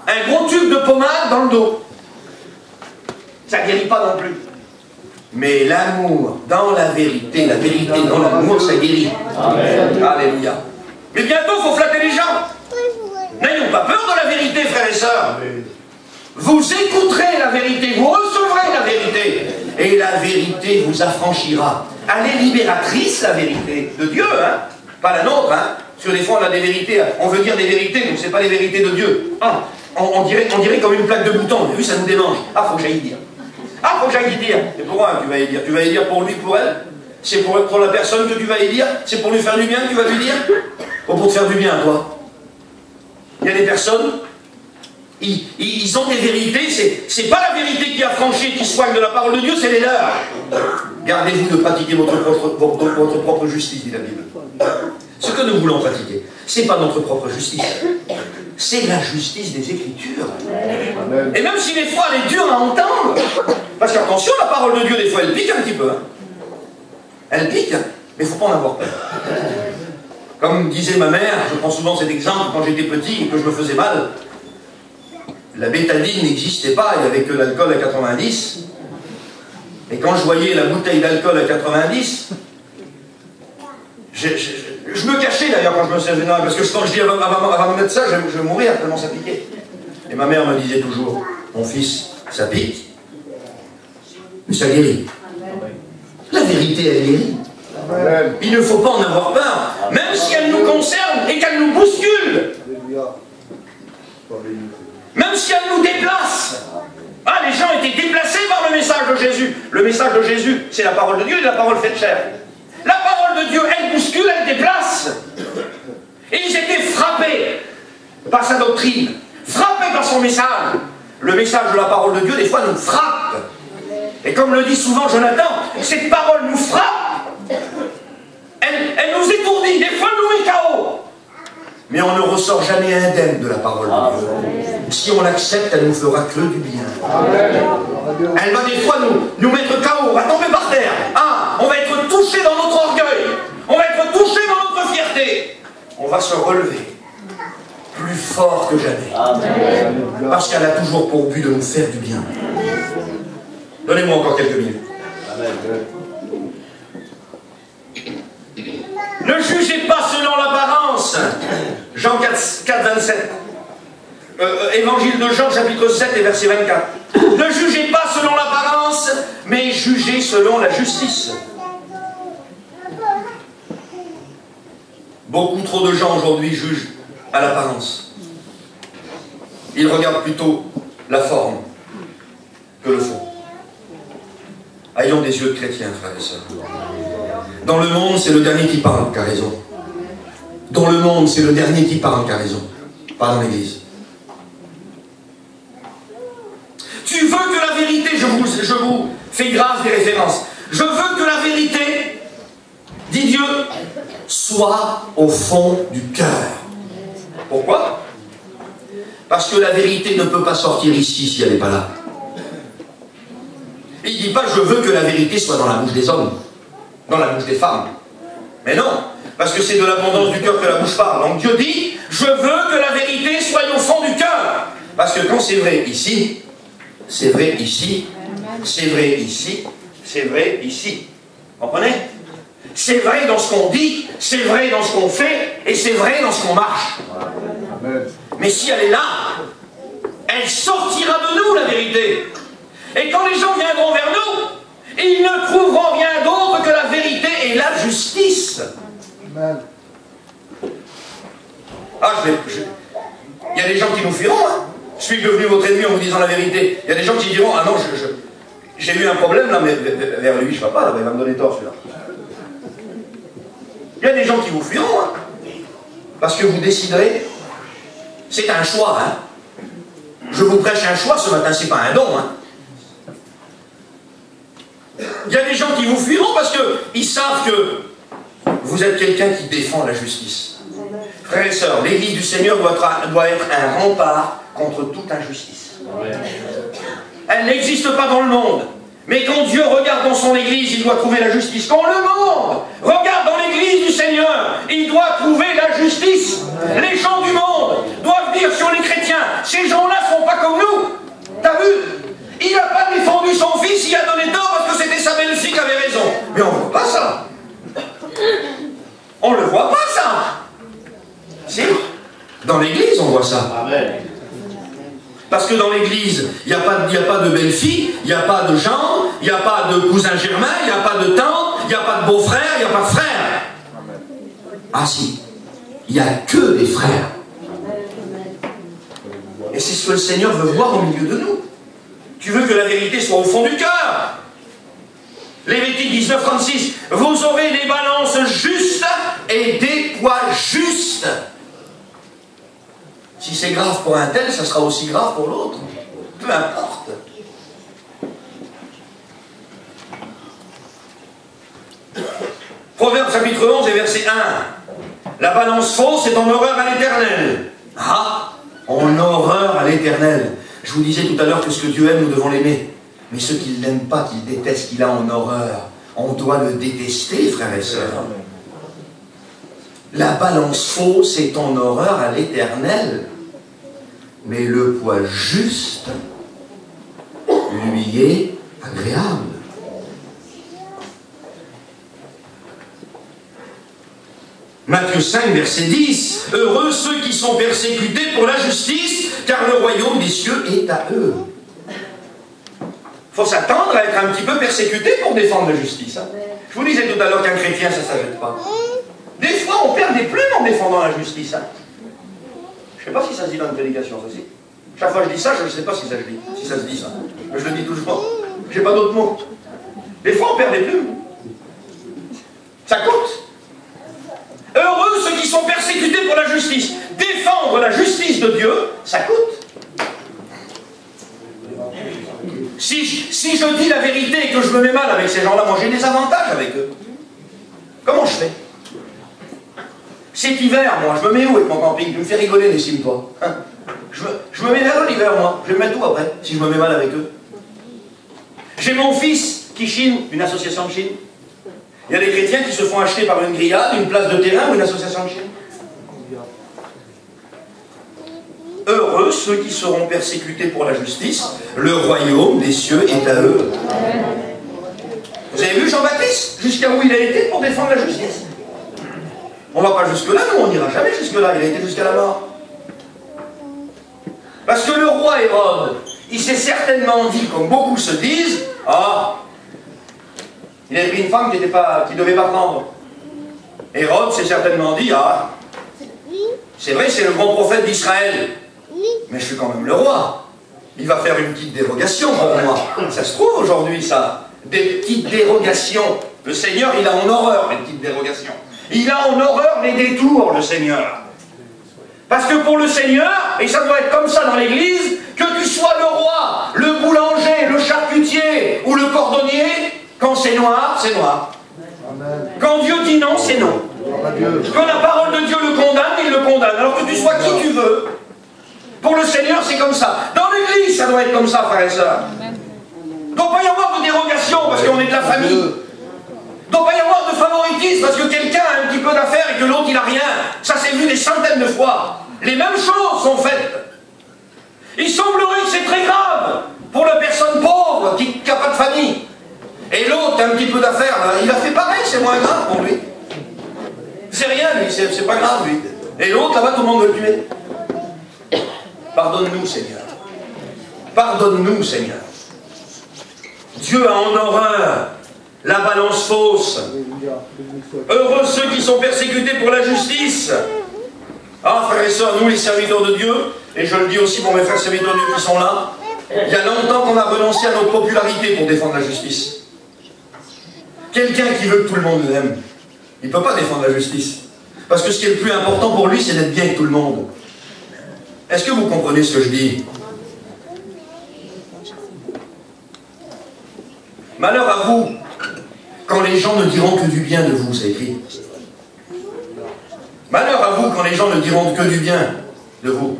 un gros tube de pommade dans le dos. Ça ne guérit pas non plus. Mais l'amour dans la vérité dans l'amour, ça guérit. Amen. Alléluia. Mais bientôt, il faut flatter les gens. N'ayons pas peur de la vérité, frères et sœurs. Vous écouterez la vérité, vous recevrez la vérité. Et la vérité vous affranchira. Elle est libératrice, la vérité de Dieu, hein. Pas la nôtre, hein. Parce que des fois, on a des vérités, on veut dire des vérités, mais ce n'est pas les vérités de Dieu. Ah, on dirait comme une plaque de bouton. Vous avez vu, ça nous démange. Ah, faut que j'aille dire. Ah, faut que j'aille dire. Et pourquoi tu vas y dire? Tu vas y dire pour lui, pour elle? C'est pour la personne que tu vas y dire? C'est pour lui faire du bien que tu vas lui dire? Ou pour te faire du bien, toi? Il y a des personnes, ils ont des vérités, c'est pas la vérité qui affranchit, qui soigne de la parole de Dieu, c'est les leurs. Gardez-vous de pratiquer votre propre justice, dit la Bible. Ce que nous voulons pratiquer, c'est pas notre propre justice. C'est la justice des Écritures. Amen. Et même si des fois elle est dure à entendre, parce qu'attention, la parole de Dieu, des fois, elle pique un petit peu. Hein. Elle pique, mais il ne faut pas en avoir peur. Comme disait ma mère, je prends souvent cet exemple quand j'étais petit et que je me faisais mal. La bétadine n'existait pas, il n'y avait que l'alcool à 90. Et quand je voyais la bouteille d'alcool à 90, je me cachais d'ailleurs quand je me faisais mal, parce que quand je dis avant de mettre ça, je mourais tellement ça piquait. Et ma mère me disait toujours, mon fils, ça pique, mais ça guérit. La vérité, elle guérit. Il ne faut pas en avoir peur, même si elle nous concerne et qu'elle nous bouscule. Même si elle nous déplace. Ah, les gens étaient déplacés par le message de Jésus. Le message de Jésus, c'est la parole de Dieu et la parole faite chair. La parole de Dieu, elle bouscule, elle déplace. Et ils étaient frappés par sa doctrine, frappés par son message. Le message de la parole de Dieu, des fois, nous frappe. Et comme le dit souvent Jonathan, cette parole nous frappe Elle nous étourdit, des fois elle nous met KO. Mais on ne ressort jamais indemne de la parole de Dieu. Si on l'accepte, elle nous fera que du bien. Elle va des fois nous mettre KO, on va tomber par terre. Ah, on va être touché dans notre orgueil. On va être touché dans notre fierté. On va se relever plus fort que jamais. Parce qu'elle a toujours pour but de nous faire du bien. Donnez-moi encore quelques minutes. Ne jugez pas selon l'apparence. Jean 4, 27. Évangile de Jean, chapitre 7 et verset 24. Ne jugez pas selon l'apparence, mais jugez selon la justice. Beaucoup trop de gens aujourd'hui jugent à l'apparence. Ils regardent plutôt la forme que le fond. Ayons des yeux de chrétiens, frères et sœurs. Dans le monde, c'est le dernier qui parle qui a raison. Dans le monde, c'est le dernier qui parle qui a raison. Pas dans l'église. Tu veux que la vérité, je vous fais grâce des références. Je veux que la vérité, dit Dieu, soit au fond du cœur. Pourquoi? Parce que la vérité ne peut pas sortir ici si elle n'est pas là. Il ne dit pas je veux que la vérité soit dans la bouche des hommes, dans la bouche des femmes. Mais non, parce que c'est de l'abondance du cœur que la bouche parle. Donc Dieu dit je veux que la vérité soit au fond du cœur. Parce que quand c'est vrai ici, c'est vrai ici, c'est vrai ici, c'est vrai ici. Vous comprenez? C'est vrai dans ce qu'on dit, c'est vrai dans ce qu'on fait, et c'est vrai dans ce qu'on marche. Mais si elle est là, elle sortira de nous, la vérité. Et quand les gens viendront vers nous, ils ne trouveront rien d'autre que la vérité et la justice. Ah, il y a des gens qui nous fuiront, hein. Je suis devenu votre ennemi en vous disant la vérité. Il y a des gens qui diront, ah non, j'ai eu un problème là, mais vers lui, je ne vais pas, là, il va me donner tort celui-là. Il y a des gens qui vous fuiront, hein, parce que vous déciderez, c'est un choix. Hein. Je vous prêche un choix ce matin, c'est pas un don. Hein. Il y a des gens qui vous fuiront parce qu'ils savent que vous êtes quelqu'un qui défend la justice. Frères et sœurs, l'Église du Seigneur doit être un rempart contre toute injustice. Elle n'existe pas dans le monde. Mais quand Dieu regarde dans son Église, il doit trouver la justice. Quand le monde regarde dans l'Église du Seigneur, il doit trouver la justice. Les gens du monde doivent dire sur les chrétiens, ces gens-là ne sont pas comme nous. T'as vu? Il n'a pas défendu son fils, il a donné tort parce que c'était sa belle-fille qui avait raison. Mais on ne voit pas ça. On ne le voit pas ça. Si. Dans l'Église, on voit ça. Amen. Parce que dans l'église, il n'y a pas de belle-fille, il n'y a pas de Jean, il n'y a pas de cousin Germain, il n'y a pas de tante, il n'y a pas de beau-frère, il n'y a pas de frère. Ah si, il n'y a que des frères. Et c'est ce que le Seigneur veut voir au milieu de nous. Tu veux que la vérité soit au fond du cœur. Lévitique 19, 36, vous aurez des balances justes et des poids justes. Si c'est grave pour un tel, ça sera aussi grave pour l'autre. Peu importe. Proverbe chapitre 11 et verset 1. La balance fausse est en horreur à l'Éternel. Ah, en horreur à l'Éternel. Je vous disais tout à l'heure que ce que Dieu aime, nous devons l'aimer. Mais ce qu'il n'aime pas, qu'il déteste, qu'il a en horreur, on doit le détester, frères et sœurs. La balance fausse est en horreur à l'Éternel, mais le poids juste lui est agréable. Matthieu 5, verset 10. Heureux ceux qui sont persécutés pour la justice, car le royaume des cieux est à eux. Il faut s'attendre à être un petit peu persécuté pour défendre la justice. Hein. Je vous disais tout à l'heure qu'un chrétien, ça ne s'ajoute pas. Des fois, on perd des plumes en défendant la justice. Hein. Je ne sais pas si ça se dit dans une prédication, ça, si. Chaque fois que je dis ça, je ne sais pas si ça se dit. Si ça se dit, ça. Mais je le dis toujours. Je n'ai pas d'autres mots. Des fois, on perd des plumes. Ça coûte. Heureux ceux qui sont persécutés pour la justice. Défendre la justice de Dieu, ça coûte. Si je dis la vérité et que je me mets mal avec ces gens-là, moi j'ai des avantages avec eux. Comment je fais? C'est hiver, moi, je me mets où avec mon camping? Tu me fais rigoler, Nessim, toi. Hein, je me mets vers l'hiver, moi. Je vais me mettre où après, si je me mets mal avec eux? J'ai mon fils qui chine, une association de Chine. Il y a des chrétiens qui se font acheter par une grillade, une place de terrain ou une association de Chine. Heureux ceux qui seront persécutés pour la justice, le royaume des cieux est à eux. Vous avez vu Jean-Baptiste, jusqu'à où il a été pour défendre la justice? On ne va pas jusque-là, nous, on n'ira jamais jusque-là, il a été jusqu'à la mort. Parce que le roi Hérode, il s'est certainement dit, comme beaucoup se disent, ah, il avait pris une femme qui ne devait pas prendre. Hérode s'est certainement dit, ah, c'est vrai, c'est le grand prophète d'Israël, mais je suis quand même le roi. Il va faire une petite dérogation pour moi. Ça se trouve aujourd'hui, ça. Des petites dérogations. Le Seigneur, il a en horreur les petites dérogations. Il a en horreur les détours, le Seigneur. Parce que pour le Seigneur, et ça doit être comme ça dans l'Église, que tu sois le roi, le boulanger, le charcutier ou le cordonnier, quand c'est noir, c'est noir. Amen. Quand Dieu dit non, c'est non. Quand la parole de Dieu le condamne, il le condamne. Alors que tu sois qui tu veux. Pour le Seigneur, c'est comme ça. Dans l'Église, ça doit être comme ça, frères et sœurs. Il ne doit pas y avoir de dérogation parce qu'on est de la famille. Il ne doit pas y avoir de favoritisme parce que quelqu'un a un petit peu d'affaires et que l'autre, il n'a rien. Ça s'est vu des centaines de fois. Les mêmes choses sont faites. Il semblerait que c'est très grave pour la personne pauvre qui n'a pas de famille. Et l'autre, un petit peu d'affaires, il a fait pareil, c'est moins grave pour lui. C'est rien, lui, c'est pas grave, lui. Et l'autre, là-bas, tout le monde veut le tuer. Pardonne-nous, Seigneur. Pardonne-nous, Seigneur. Dieu a en horreur la balance fausse. Heureux ceux qui sont persécutés pour la justice. Ah, frères et sœurs, nous, les serviteurs de Dieu, et je le dis aussi pour mes frères serviteurs de Dieu qui sont là, il y a longtemps qu'on a renoncé à notre popularité pour défendre la justice. Quelqu'un qui veut que tout le monde l'aime, il ne peut pas défendre la justice. Parce que ce qui est le plus important pour lui, c'est d'être bien avec tout le monde. Est-ce que vous comprenez ce que je dis? Malheur à vous, quand les gens ne diront que du bien de vous, c'est écrit. Malheur à vous, quand les gens ne diront que du bien de vous.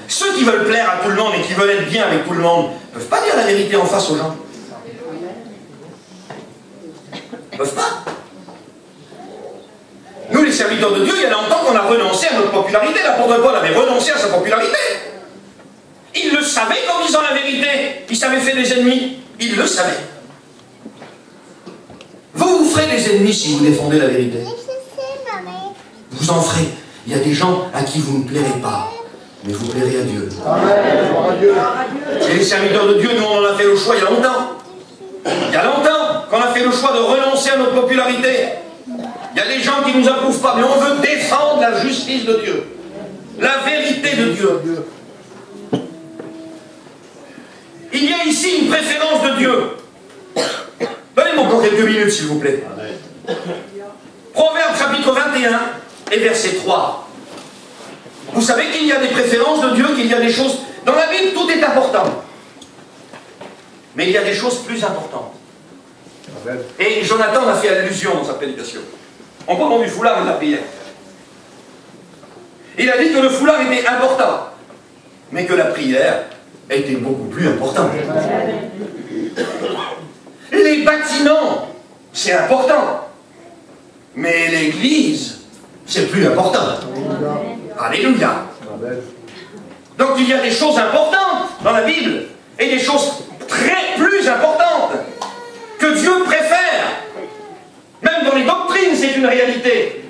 Ceux qui veulent plaire à tout le monde et qui veulent être bien avec tout le monde, ne peuvent pas dire la vérité en face aux gens. Ils ne peuvent pas. Nous, les serviteurs de Dieu, il y a longtemps qu'on a renoncé à notre popularité. L'apôtre Paul avait renoncé à sa popularité. Il le savait qu'en disant la vérité, il s'avait fait des ennemis. Il le savait. Vous vous ferez des ennemis si vous défendez la vérité. Vous en ferez. Il y a des gens à qui vous ne plairez pas, mais vous plairez à Dieu. Et les serviteurs de Dieu, nous, on en a fait le choix il y a longtemps. Il y a longtemps qu'on a fait le choix de renoncer à notre popularité. Il y a des gens qui ne nous approuvent pas, mais on veut défendre la justice de Dieu. La vérité de Dieu. Il y a ici une préférence de Dieu. Donnez-moi encore quelques minutes, s'il vous plaît. Proverbe chapitre 21 et verset 3. Vous savez qu'il y a des préférences de Dieu, qu'il y a des choses... Dans la Bible, tout est important. Mais il y a des choses plus importantes. Et Jonathan a fait allusion dans sa prédication. En parlant du foulard et de la prière. Il a dit que le foulard était important, mais que la prière était beaucoup plus importante. Les bâtiments, c'est important. Mais l'église, c'est plus important. Alléluia. Donc il y a des choses importantes dans la Bible, et des choses très plus importantes, que Dieu préfère. Même dans les doctrines, c'est une réalité.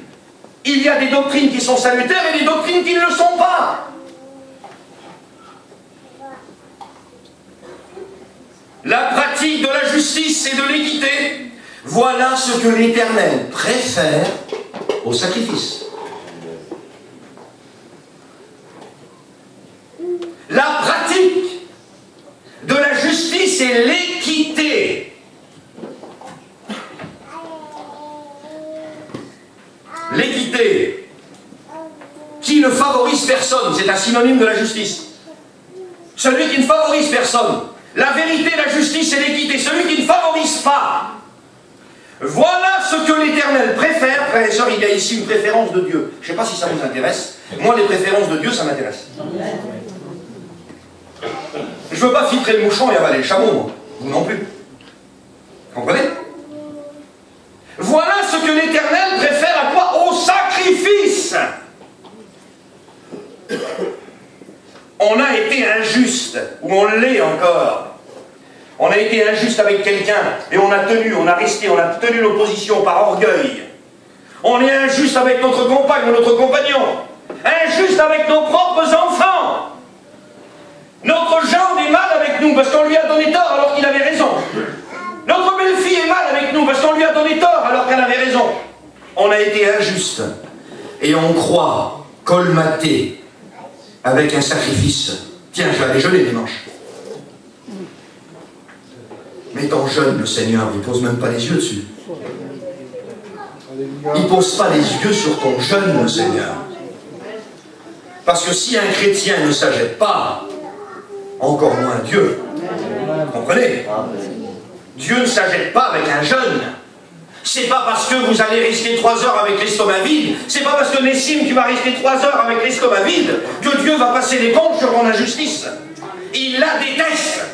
Il y a des doctrines qui sont salutaires et des doctrines qui ne le sont pas. La pratique de la justice et de l'équité, voilà ce que l'Éternel préfère au sacrifice. La pratique de la justice et l'équité. L'équité qui ne favorise personne, c'est un synonyme de la justice. Celui qui ne favorise personne. La vérité, la justice et l'équité. Celui qui ne favorise pas. Voilà ce que l'Éternel préfère. Frères et sœurs, il y a ici une préférence de Dieu. Je ne sais pas si ça vous intéresse. Moi, les préférences de Dieu, ça m'intéresse. Je ne veux pas filtrer le mouchon et avaler le chameau, moi. Vous non plus. Comprenez? Voilà ce que l'Éternel préfère à quoi? Au sacrifice. On a été injuste, ou on l'est encore. On a été injuste avec quelqu'un, et on a tenu nos positions par orgueil. On est injuste avec notre compagne ou notre compagnon. Injuste avec nos propres enfants. Notre gendre est mal avec nous parce qu'on lui a donné tort alors qu'il avait raison. Notre belle-fille est mal avec nous parce qu'on lui a donné tort alors qu'elle avait raison. On a été injuste. Et on croit colmater avec un sacrifice. Tiens, je vais aller jeûner dimanche. Mais ton jeûne, le Seigneur, il ne pose même pas les yeux dessus. Il ne pose pas les yeux sur ton jeûne, le Seigneur. Parce que si un chrétien ne s'achète pas, encore moins Dieu. Vous comprenez? Dieu ne s'achète pas avec un jeûne. C'est pas parce que vous allez rester 3 heures avec l'estomac vide, c'est pas parce que Nessim, tu vas rester 3 heures avec l'estomac vide, que Dieu va passer l'éponge sur ton injustice. Il la déteste.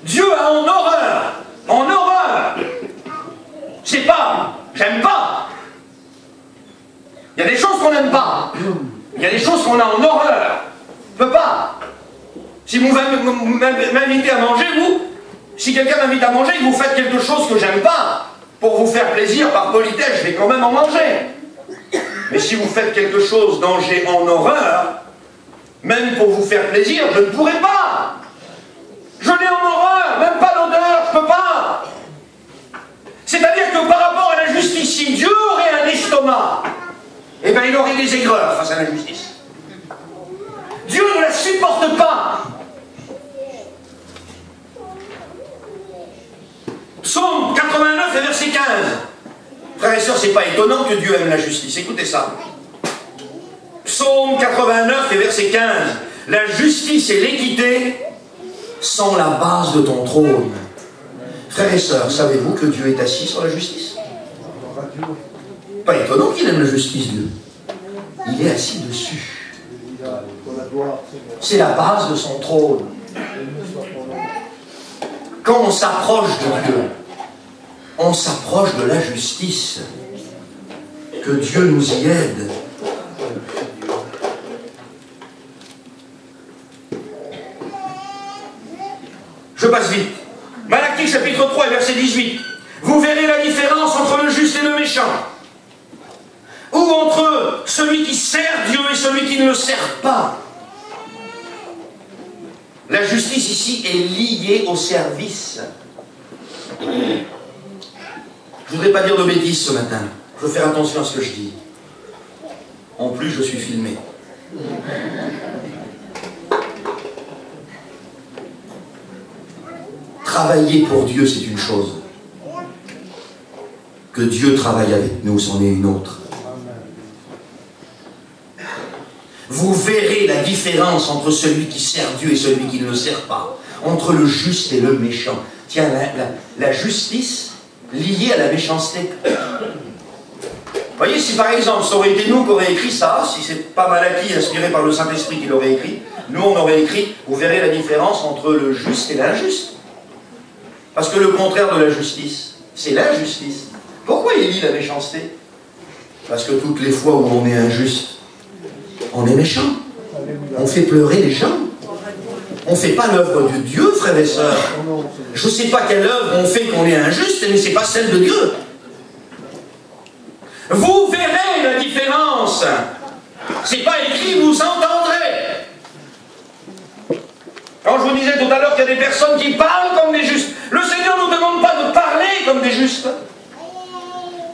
Dieu a en horreur. En horreur. C'est pas, j'aime pas. Il y a des choses qu'on n'aime pas. Il y a des choses qu'on a en horreur. Je peux pas. Si vous m'invitez à manger, si quelqu'un m'invite à manger, que vous faites quelque chose que j'aime pas, pour vous faire plaisir, par politesse, je vais quand même en manger. Mais si vous faites quelque chose dont j'ai en horreur, même pour vous faire plaisir, je ne pourrai pas. Je l'ai en horreur, même pas l'odeur, je peux pas. C'est-à-dire que par rapport à la justice, si Dieu aurait un estomac, eh bien il aurait des aigreurs face à la justice. Dieu ne la supporte pas. Psaume 89 et verset 15. Frères et sœurs, c'est pas étonnant que Dieu aime la justice. Écoutez ça. Psaume 89 et verset 15. La justice et l'équité sont la base de ton trône. Frères et sœurs, savez-vous que Dieu est assis sur la justice? Pas étonnant qu'il aime la justice, Dieu. Il est assis dessus. C'est la base de son trône. Quand on s'approche de Dieu, on s'approche de la justice. Que Dieu nous y aide. Je passe vite. Malachie chapitre 3 verset 18. Vous verrez la différence entre le juste et le méchant. Ou entre celui qui sert Dieu et celui qui ne le sert pas. La justice ici est liée au service. Je ne voudrais pas dire de bêtises ce matin. Je veux faire attention à ce que je dis. En plus, je suis filmé. Travailler pour Dieu, c'est une chose. Que Dieu travaille avec nous, c'en est une autre. Vous verrez la différence entre celui qui sert Dieu et celui qui ne le sert pas. Entre le juste et le méchant. Tiens, la justice liée à la méchanceté. Vous voyez, si par exemple, ça aurait été nous qui aurions écrit ça, si c'est pas Malachie inspiré par le Saint-Esprit qui l'aurait écrit, nous on aurait écrit, vous verrez la différence entre le juste et l'injuste. Parce que le contraire de la justice, c'est l'injustice. Pourquoi il lit la méchanceté? Parce que toutes les fois où on est injuste, on est méchant. On fait pleurer les gens. On ne fait pas l'œuvre de Dieu, frères et sœurs. Je ne sais pas quelle œuvre on fait qu'on est injuste, mais ce n'est pas celle de Dieu. Vous verrez la différence. Ce n'est pas écrit, vous entendrez. Quand je vous disais tout à l'heure qu'il y a des personnes qui parlent comme des justes, le Seigneur ne nous demande pas de parler comme des justes.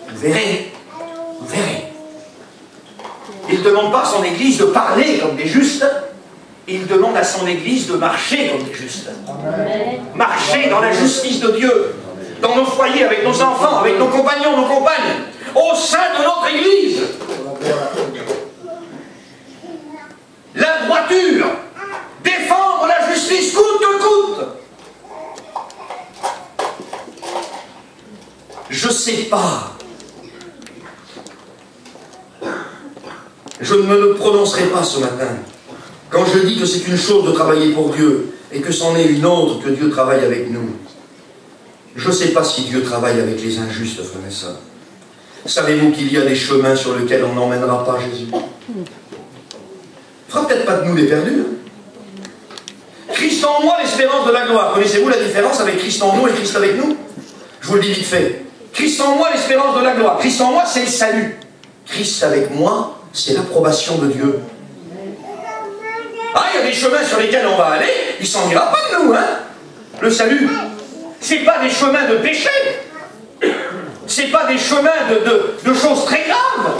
Vous verrez. Vous verrez. Il ne demande pas à son Église de parler comme des justes, il demande à son Église de marcher comme des justes. Marcher dans la justice de Dieu, dans nos foyers, avec nos enfants, avec nos compagnons, nos compagnes, au sein de notre Église. La droiture, défendre la justice coûte que coûte. pas. Je ne me le prononcerai pas ce matin. Quand je dis que c'est une chose de travailler pour Dieu et que c'en est une autre que Dieu travaille avec nous. Je ne sais pas si Dieu travaille avec les injustes, frères et sœurs. Savez-vous qu'il y a des chemins sur lesquels on n'emmènera pas Jésus? Il ne fera peut-être pas de nous des perdus. Christ en moi, l'espérance de la gloire. Connaissez-vous la différence avec Christ en nous et Christ avec nous? Je vous le dis vite fait. Christ en moi, l'espérance de la gloire. Christ en moi, c'est le salut. Christ avec moi, c'est l'approbation de Dieu. Ah, il y a des chemins sur lesquels on va aller, il s'en ira pas de nous, hein? Le salut, c'est pas des chemins de péché. C'est pas des chemins de choses très graves.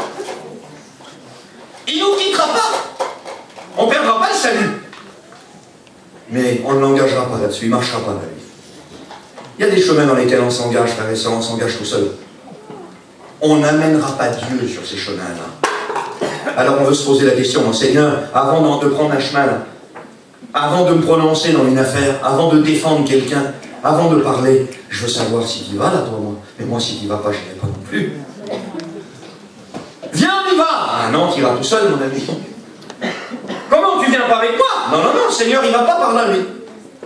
Il nous quittera pas. On ne perdra pas le salut. Mais on ne l'engagera pas là-dessus, il ne marchera pas là-dessus. Il y a des chemins dans lesquels on s'engage, frères et sœurs, on s'engage tout seul. On n'amènera pas Dieu sur ces chemins-là. Alors on veut se poser la question, Seigneur, avant de prendre un chemin, là, avant de me prononcer dans une affaire, avant de défendre quelqu'un, avant de parler, je veux savoir si tu y vas là, toi, moi. Mais moi, si tu n'y vas pas, je n'irai pas non plus. Viens, on y va! Ah non, tu iras tout seul, mon ami. Comment, tu viens pas avec moi? Non, non, non, Seigneur, il ne va pas par là, lui.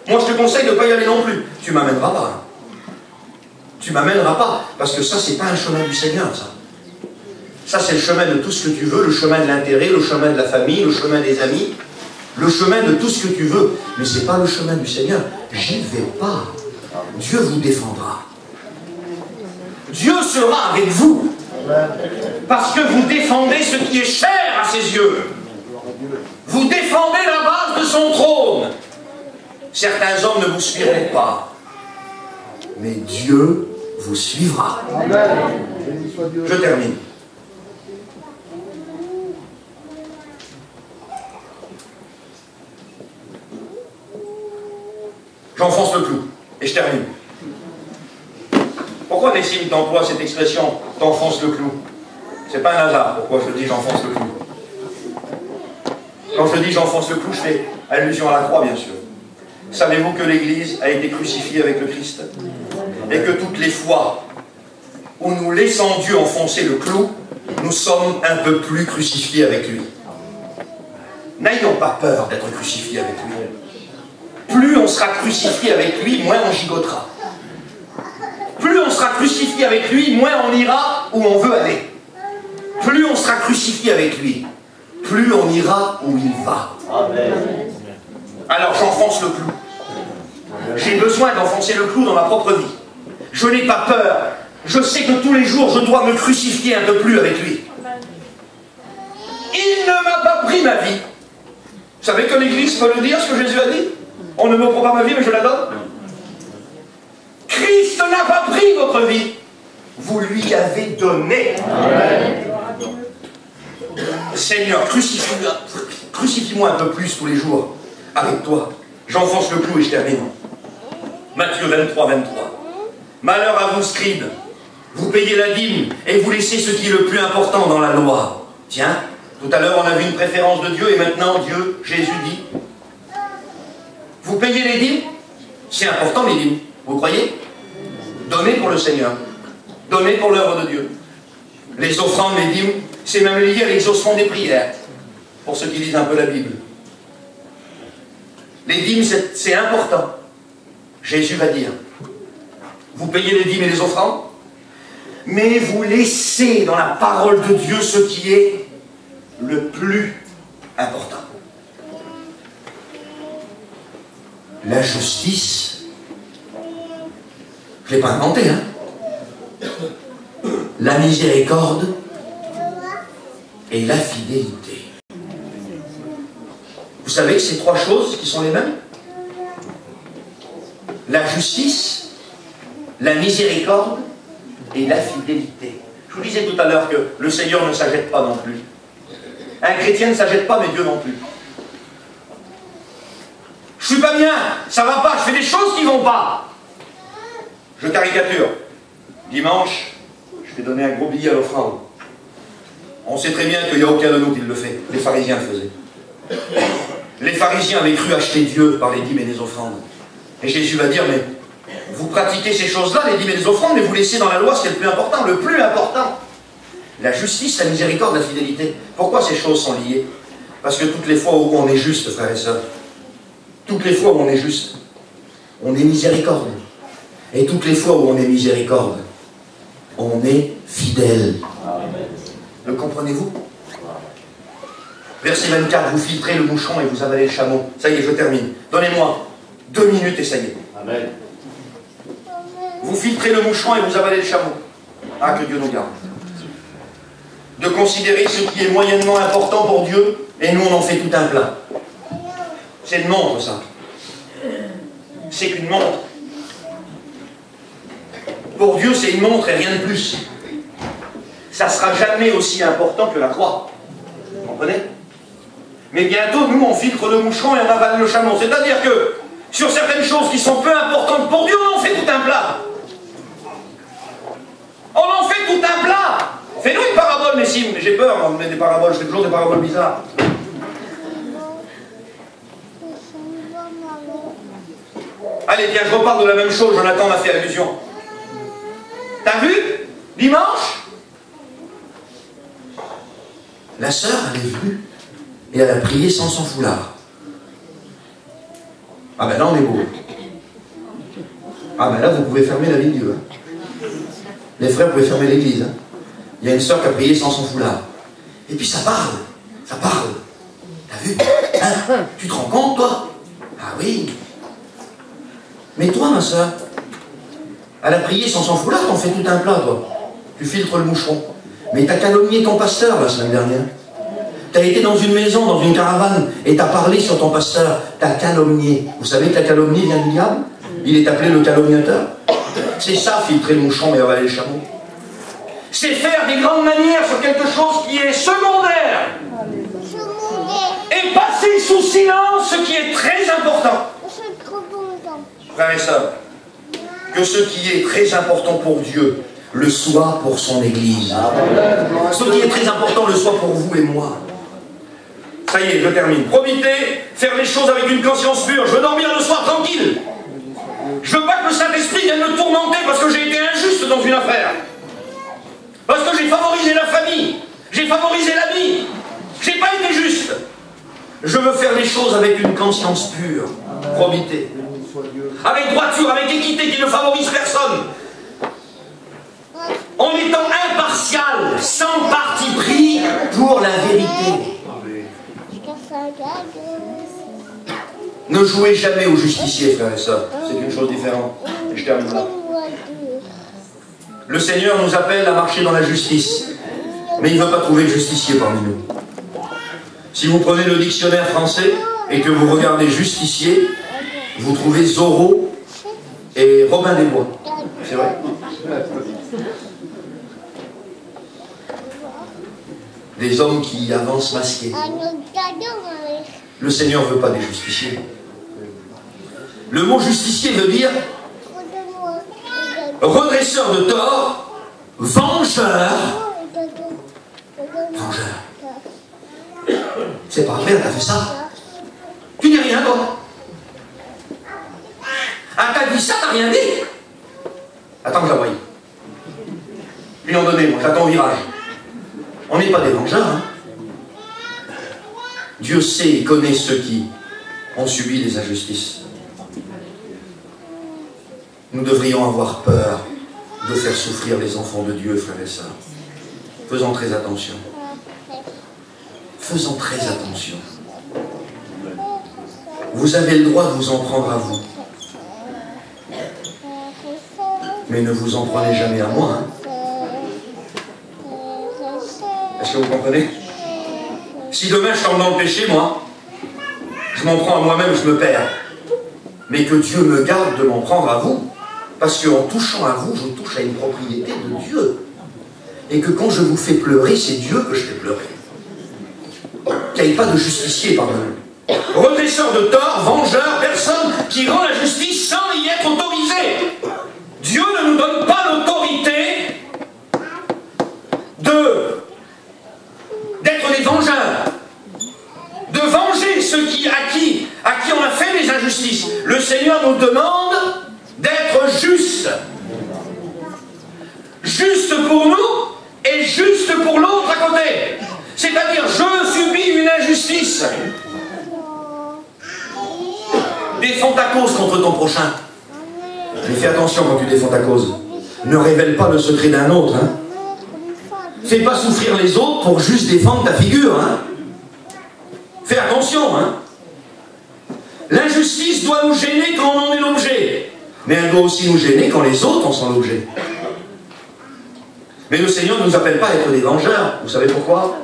Moi, je te conseille de ne pas y aller non plus. Tu m'amèneras pas. Tu m'amèneras pas. Parce que ça, c'est pas un chemin du Seigneur, ça. Ça, c'est le chemin de tout ce que tu veux, le chemin de l'intérêt, le chemin de la famille, le chemin des amis, le chemin de tout ce que tu veux. Mais ce n'est pas le chemin du Seigneur. J'y vais pas. Dieu vous défendra. Dieu sera avec vous. Parce que vous défendez ce qui est cher à ses yeux. Vous défendez la base de son trône. Certains hommes ne vous suivront pas. Mais Dieu vous suivra. Je termine. J'enfonce le clou. Et je termine. Pourquoi Nessim t'emploie cette expression « t'enfonce le clou » ? C'est pas un hasard pourquoi je dis « j'enfonce le clou ». Quand je dis « j'enfonce le clou », je fais allusion à la croix, bien sûr. Savez-vous que l'Église a été crucifiée avec le Christ? Et que toutes les fois où nous laissons Dieu enfoncer le clou, nous sommes un peu plus crucifiés avec lui. N'ayons pas peur d'être crucifiés avec lui. Plus on sera crucifié avec lui, moins on gigotera. Plus on sera crucifié avec lui, moins on ira où on veut aller. Plus on sera crucifié avec lui, plus on ira où il va. Amen. Alors j'enfonce le clou. J'ai besoin d'enfoncer le clou dans ma propre vie. Je n'ai pas peur. Je sais que tous les jours, je dois me crucifier un peu plus avec lui. Il ne m'a pas pris ma vie. Vous savez que l'Église peut le dire, ce que Jésus a dit? On ne me prend pas ma vie, mais je la donne. Christ n'a pas pris votre vie. Vous lui avez donné. Amen. Seigneur, crucifie-moi un peu plus tous les jours avec toi. J'enfonce le clou et je termine. Matthieu 23, 23. Malheur à vous, scribes. Vous payez la dîme et vous laissez ce qui est le plus important dans la loi. Tiens, tout à l'heure on a vu une préférence de Dieu et maintenant Dieu, Jésus dit, vous payez les dîmes? C'est important les dîmes, vous croyez? Donnez pour le Seigneur. Donnez pour l'œuvre de Dieu. Les offrandes, les dîmes, c'est même lié à l'exaucement des prières, pour ceux qui lisent un peu la Bible. Les dîmes, c'est important. Jésus va dire, vous payez les dîmes et les offrandes, mais vous laissez dans la parole de Dieu ce qui est le plus important. La justice, je ne l'ai pas inventé, hein. La miséricorde et la fidélité. Vous savez que c'est trois choses qui sont les mêmes? La justice, la miséricorde et la fidélité. Je vous disais tout à l'heure que le Seigneur ne s'agite pas non plus. Un chrétien ne s'agite pas, mais Dieu non plus. Je suis pas bien, ça va pas, je fais des choses qui vont pas. Je caricature. Dimanche, je vais donner un gros billet à l'offrande. On sait très bien qu'il n'y a aucun de nous qui le fait. Les pharisiens le faisaient. Les pharisiens avaient cru acheter Dieu par les dîmes et les offrandes. Et Jésus va dire, mais Vous pratiquez ces choses-là, les dîmes et les offrandes, mais vous laissez dans la loi ce qui est le plus important. Le plus important, la justice, la miséricorde, la fidélité. Pourquoi ces choses sont liées? Parce que toutes les fois où on est juste, frères et sœurs, toutes les fois où on est juste, on est miséricorde. Et toutes les fois où on est miséricorde, on est fidèle. Le comprenez-vous? Verset 24, vous filtrez le moucheron et vous avalez le chameau. Ça y est, je termine. Donnez-moi 2 minutes et ça y est. Amen. Vous filtrez le moucheron et vous avalez le chameau. Ah, que Dieu nous garde. De considérer ce qui est moyennement important pour Dieu, et nous on en fait tout un plat. C'est une montre, ça. C'est qu'une montre. Pour Dieu, c'est une montre et rien de plus. Ça ne sera jamais aussi important que la croix. Vous comprenez? Mais bientôt, nous, on filtre le moucheron et on avale le chameau. C'est-à-dire que, sur certaines choses qui sont peu importantes pour Dieu, on en fait tout un plat. On en fait tout un plat. Fais-nous une parabole, Messim. J'ai peur, on met des paraboles, je fais toujours des paraboles bizarres. Allez, tiens, je repars de la même chose, Jonathan m'a fait allusion. T'as vu? Dimanche, la sœur, elle est venue et elle a prié sans son foulard. Ah ben là, on est beau. Ah ben là, vous pouvez fermer la vie de Dieu. Hein. Les frères, vous pouvez fermer l'église. Hein. Il y a une sœur qui a prié sans son foulard. Et puis ça parle. Ça parle. T'as vu? Hein? Tu te rends compte, toi? Ah oui. Mais toi, ma sœur, elle a prié sans son foulard, t'en fais tout un plat, toi. Tu filtres le moucheron. Mais t'as calomnié ton pasteur la semaine dernière. T'as été dans une maison, dans une caravane, et t'as parlé sur ton pasteur. T'as calomnié. Vous savez que la calomnie vient du diable? Il est appelé le calomniateur. C'est ça, filtrer le moucheron et avaler le chameau. C'est faire des grandes manières sur quelque chose qui est secondaire. Et passer sous silence ce qui est très important. Frères et sœurs, que ce qui est très important pour Dieu le soit pour son Église. Ce qui est très important le soit pour vous et moi. Ça y est, je termine. Probité, faire les choses avec une conscience pure. Je veux dormir le soir tranquille. Je veux pas que le Saint-Esprit vienne me tourmenter parce que j'ai été injuste dans une affaire. Parce que j'ai favorisé la famille. J'ai favorisé l'ami. J'ai pas été juste. Je veux faire les choses avec une conscience pure. Probité. Avec droiture, avec équité qui ne favorise personne. En étant impartial, sans parti pris pour la vérité. Ne jouez jamais au justicier, frères et sœurs. C'est une chose différente. Et je termine là. Le Seigneur nous appelle à marcher dans la justice. Mais il ne veut pas trouver le justicier parmi nous. Si vous prenez le dictionnaire français et que vous regardez justicier, vous trouvez Zorro et Robin des Bois. C'est vrai? Des hommes qui avancent masqués. Le Seigneur ne veut pas des justiciers. Le mot justicier veut dire redresseur de tort, vengeur. Vengeur. C'est pas vrai, t'as fait ça. Tu dis rien, toi. Ah, t'as dit ça, t'as rien dit. Attends que j'envoie. Lui en donner, moi, j'attends au virage. On n'est pas des vengeurs, hein. Dieu sait et connaît ceux qui ont subi des injustices. Nous devrions avoir peur de faire souffrir les enfants de Dieu, frères et sœurs. Faisons très attention. Faisons très attention. Vous avez le droit de vous en prendre à vous. Mais ne vous en prenez jamais à moi. Hein. Est-ce que vous comprenez? Si demain je tombe dans le péché, moi, je m'en prends à moi-même, je me perds. Mais que Dieu me garde de m'en prendre à vous. Parce qu'en touchant à vous, je touche à une propriété de Dieu. Et que quand je vous fais pleurer, c'est Dieu que je fais pleurer. Qu'il n'y ait pas de justicier parmi nous. Redresseur de tort, vengeur, personne qui rend la justice sans y être autorisé. Dieu ne nous donne pas l'autorité d'être des vengeurs, de venger ceux à qui on a fait des injustices. Le Seigneur nous demande d'être juste. Juste pour nous et juste pour l'autre à côté. C'est-à-dire, je subis une injustice. Défends ta cause contre ton prochain. Mais fais attention quand tu défends ta cause. Ne révèle pas le secret d'un autre. Hein. Fais pas souffrir les autres pour juste défendre ta figure. Hein. Fais attention. Hein. L'injustice doit nous gêner quand on en est l'objet. Mais elle doit aussi nous gêner quand les autres en sont l'objet. Mais le Seigneur ne nous appelle pas à être des vengeurs. Vous savez pourquoi?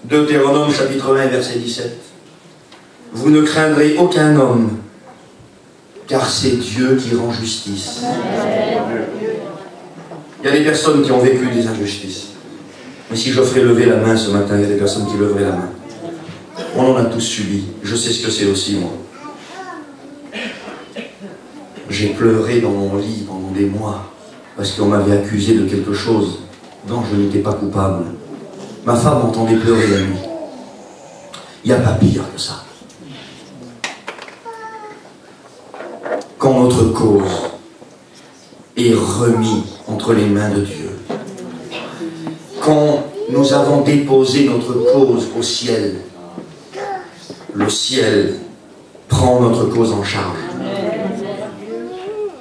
Deutéronome chapitre 1 verset 17. Vous ne craindrez aucun homme, car c'est Dieu qui rend justice. Il y a des personnes qui ont vécu des injustices. Mais si je ferais lever la main ce matin, il y a des personnes qui leveraient la main. On en a tous subi. Je sais ce que c'est aussi, moi. J'ai pleuré dans mon lit pendant des mois, parce qu'on m'avait accusé de quelque chose dont je n'étais pas coupable. Ma femme entendait pleurer la nuit. Il n'y a pas pire que ça. Quand notre cause est remise entre les mains de Dieu, quand nous avons déposé notre cause au ciel, le ciel prend notre cause en charge.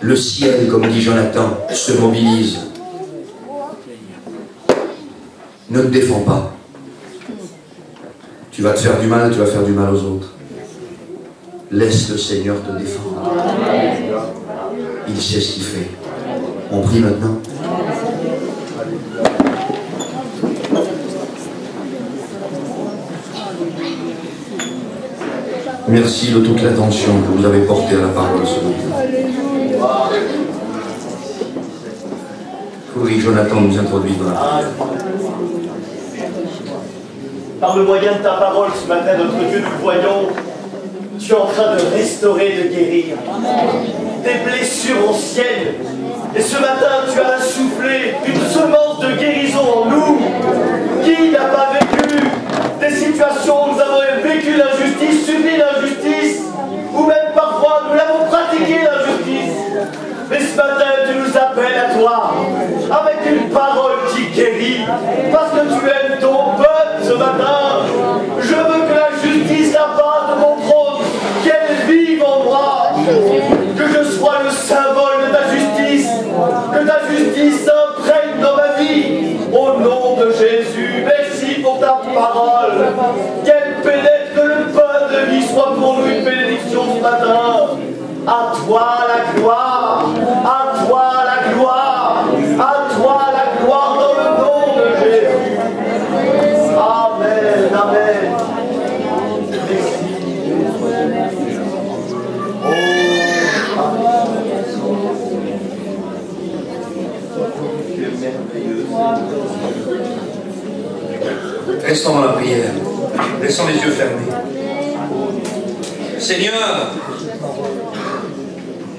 Le ciel, comme dit Jonathan, se mobilise. Ne te défends pas. Tu vas te faire du mal, tu vas faire du mal aux autres. Laisse le Seigneur te défendre. Il sait ce qu'il fait. On prie maintenant. Merci de toute l'attention que vous avez portée à la parole ce matin. Oui, Jonathan nous introduira. Par le moyen de ta parole ce matin, notre Dieu, nous voyons, tu es en train de restaurer, de guérir. Des blessures anciennes. Et ce matin, tu as insufflé une semence de guérison en nous. Qui n'a pas vécu des situations où nous avons vécu l'injustice, subi l'injustice, ou même parfois nous l'avons pratiqué l'injustice. Mais ce matin, tu nous appelles à toi, avec une parole qui guérit, parce que tu aimes ton peuple ce matin. Je veux que la justice, la base de mon trône, qu'elle vive en moi, que je sois le symbole de ta justice, que ta justice s'imprègne dans ma vie, au nom de Jésus. Merci pour ta parole, qu'elle pénètre, que le pain de vie soit pour nous une bénédiction ce matin. À toi la gloire, à toi la gloire, à toi la gloire dans le nom de Jésus. Amen, amen. Merci. Restons dans la prière. Laissons les yeux fermés. Seigneur,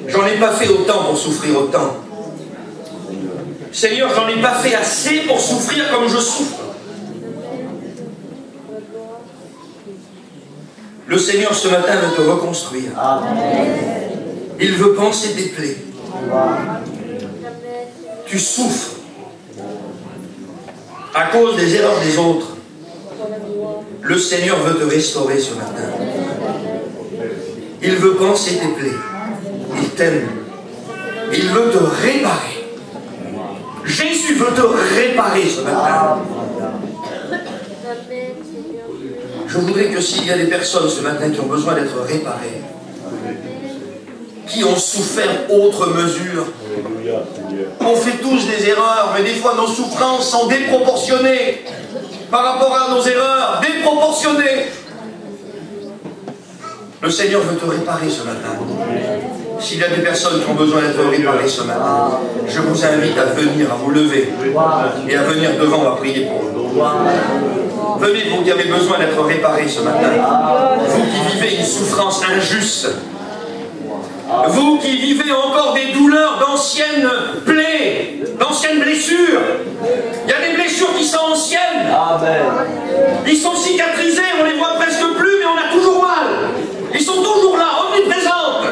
j'en ai pas fait autant pour souffrir autant. Seigneur, j'en ai pas fait assez pour souffrir comme je souffre. Le Seigneur ce matin veut te reconstruire. Il veut penser tes plaies. Tu souffres à cause des erreurs des autres. Le Seigneur veut te restaurer ce matin. Il veut penser tes plaies. Il t'aime. Il veut te réparer. Jésus veut te réparer ce matin. Je voudrais que s'il y a des personnes ce matin qui ont besoin d'être réparées, qui ont souffert autre mesure, on fait tous des erreurs, mais des fois nos souffrances sont déproportionnées par rapport à nos erreurs, déproportionnées. Le Seigneur veut te réparer ce matin. S'il y a des personnes qui ont besoin d'être réparées ce matin, je vous invite à venir, à vous lever et à venir devant, on va prier pour vous. Venez, vous qui avez besoin d'être réparés ce matin. Vous qui vivez une souffrance injuste. Vous qui vivez encore des douleurs d'anciennes plaies, d'anciennes blessures. Il y a des blessures qui sont anciennes. Ils sont cicatrisés, on les voit presque plus, mais on a toujours mal. Ils sont toujours là, omniprésentes.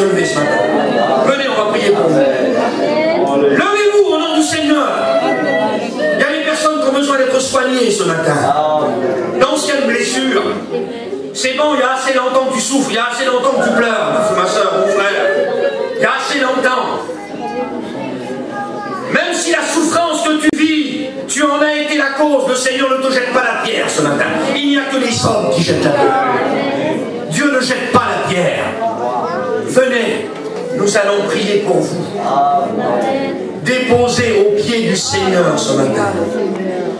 lever ce matin. Venez, on va prier pour vous. Levez-vous au nom du Seigneur. Il y a des personnes qui ont besoin d'être soignées ce matin. D'anciennes blessures. C'est bon, il y a assez longtemps que tu souffres, il y a assez longtemps que tu pleures, ma soeur, mon frère. Il y a assez longtemps. Même si la souffrance que tu vis, tu en as été la cause, le Seigneur ne te jette pas la pierre ce matin. Il n'y a que les hommes qui jettent la pierre. Dieu ne jette pas la pierre. Venez, nous allons prier pour vous. Déposez aux pieds du Seigneur ce matin.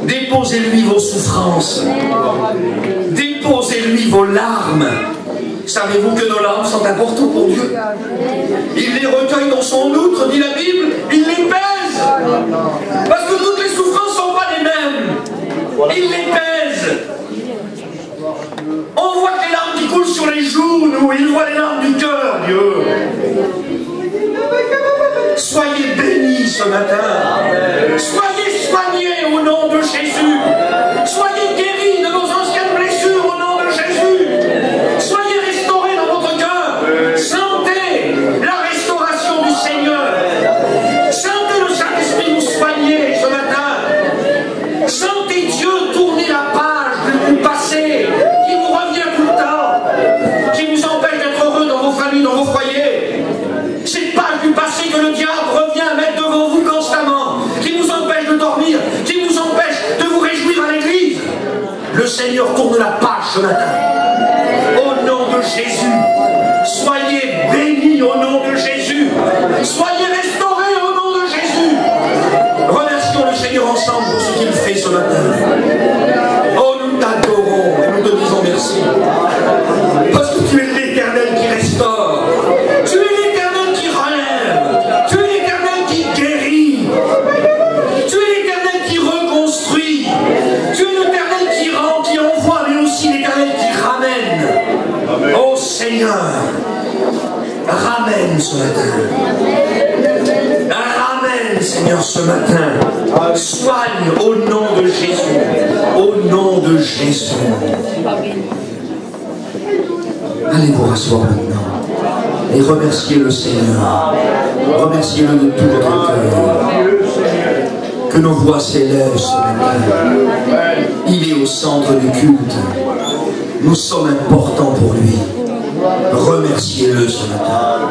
Déposez-lui vos souffrances. Déposez-lui vos larmes. Savez-vous que nos larmes sont importantes pour Dieu? Il les recueille dans son outre, dit la Bible, il les pèse. Parce que toutes les souffrances ne sont pas les mêmes. Il les pèse. On voit que les larmes qui coulent sur les joues, nous, il voit les larmes du cœur, Dieu. Soyez bénis ce matin. Soyez soignés au nom de Jésus. Soyez guéris de vos anciennes blessures au nom de Jésus. Soyez restaurés dans votre cœur. Sentez la restauration du Seigneur. Sentez le Saint-Esprit vous soigner ce matin. Sentez Dieu tourner la page du passé qui vous revient tout le temps, qui vous empêche d'être heureux dans vos familles, dans vos foyers. Cette page du passé que le diable revient à mettre devant vous constamment, qui vous empêche de dormir, qui vous empêche de vous réjouir à l'église. Le Seigneur tourne la page ce matin. Au nom de Jésus, soyez bénis au nom de Jésus. Soyez restaurés au nom de Jésus. Remercions le Seigneur ensemble pour ce qu'il fait ce matin. Oh, nous t'adorons et nous te disons merci. Parce que tu es l'Éternel qui restaure. Tu es l'Éternel qui relève. Tu es l'Éternel qui guérit. Tu es l'Éternel qui reconstruit. Tu es l'Éternel qui rend, qui envoie, mais aussi l'Éternel qui ramène. Amen. Oh Seigneur, ramène ce matin. Ramène, Seigneur, ce matin. Soigne au nom de Jésus. Au nom de Jésus. Allez vous rasseoir maintenant et remerciez le Seigneur. Remerciez-le de tout votre cœur. Que nos voix s'élèvent ce matin. Il est au centre du culte. Nous sommes importants pour lui. Remerciez-le ce matin.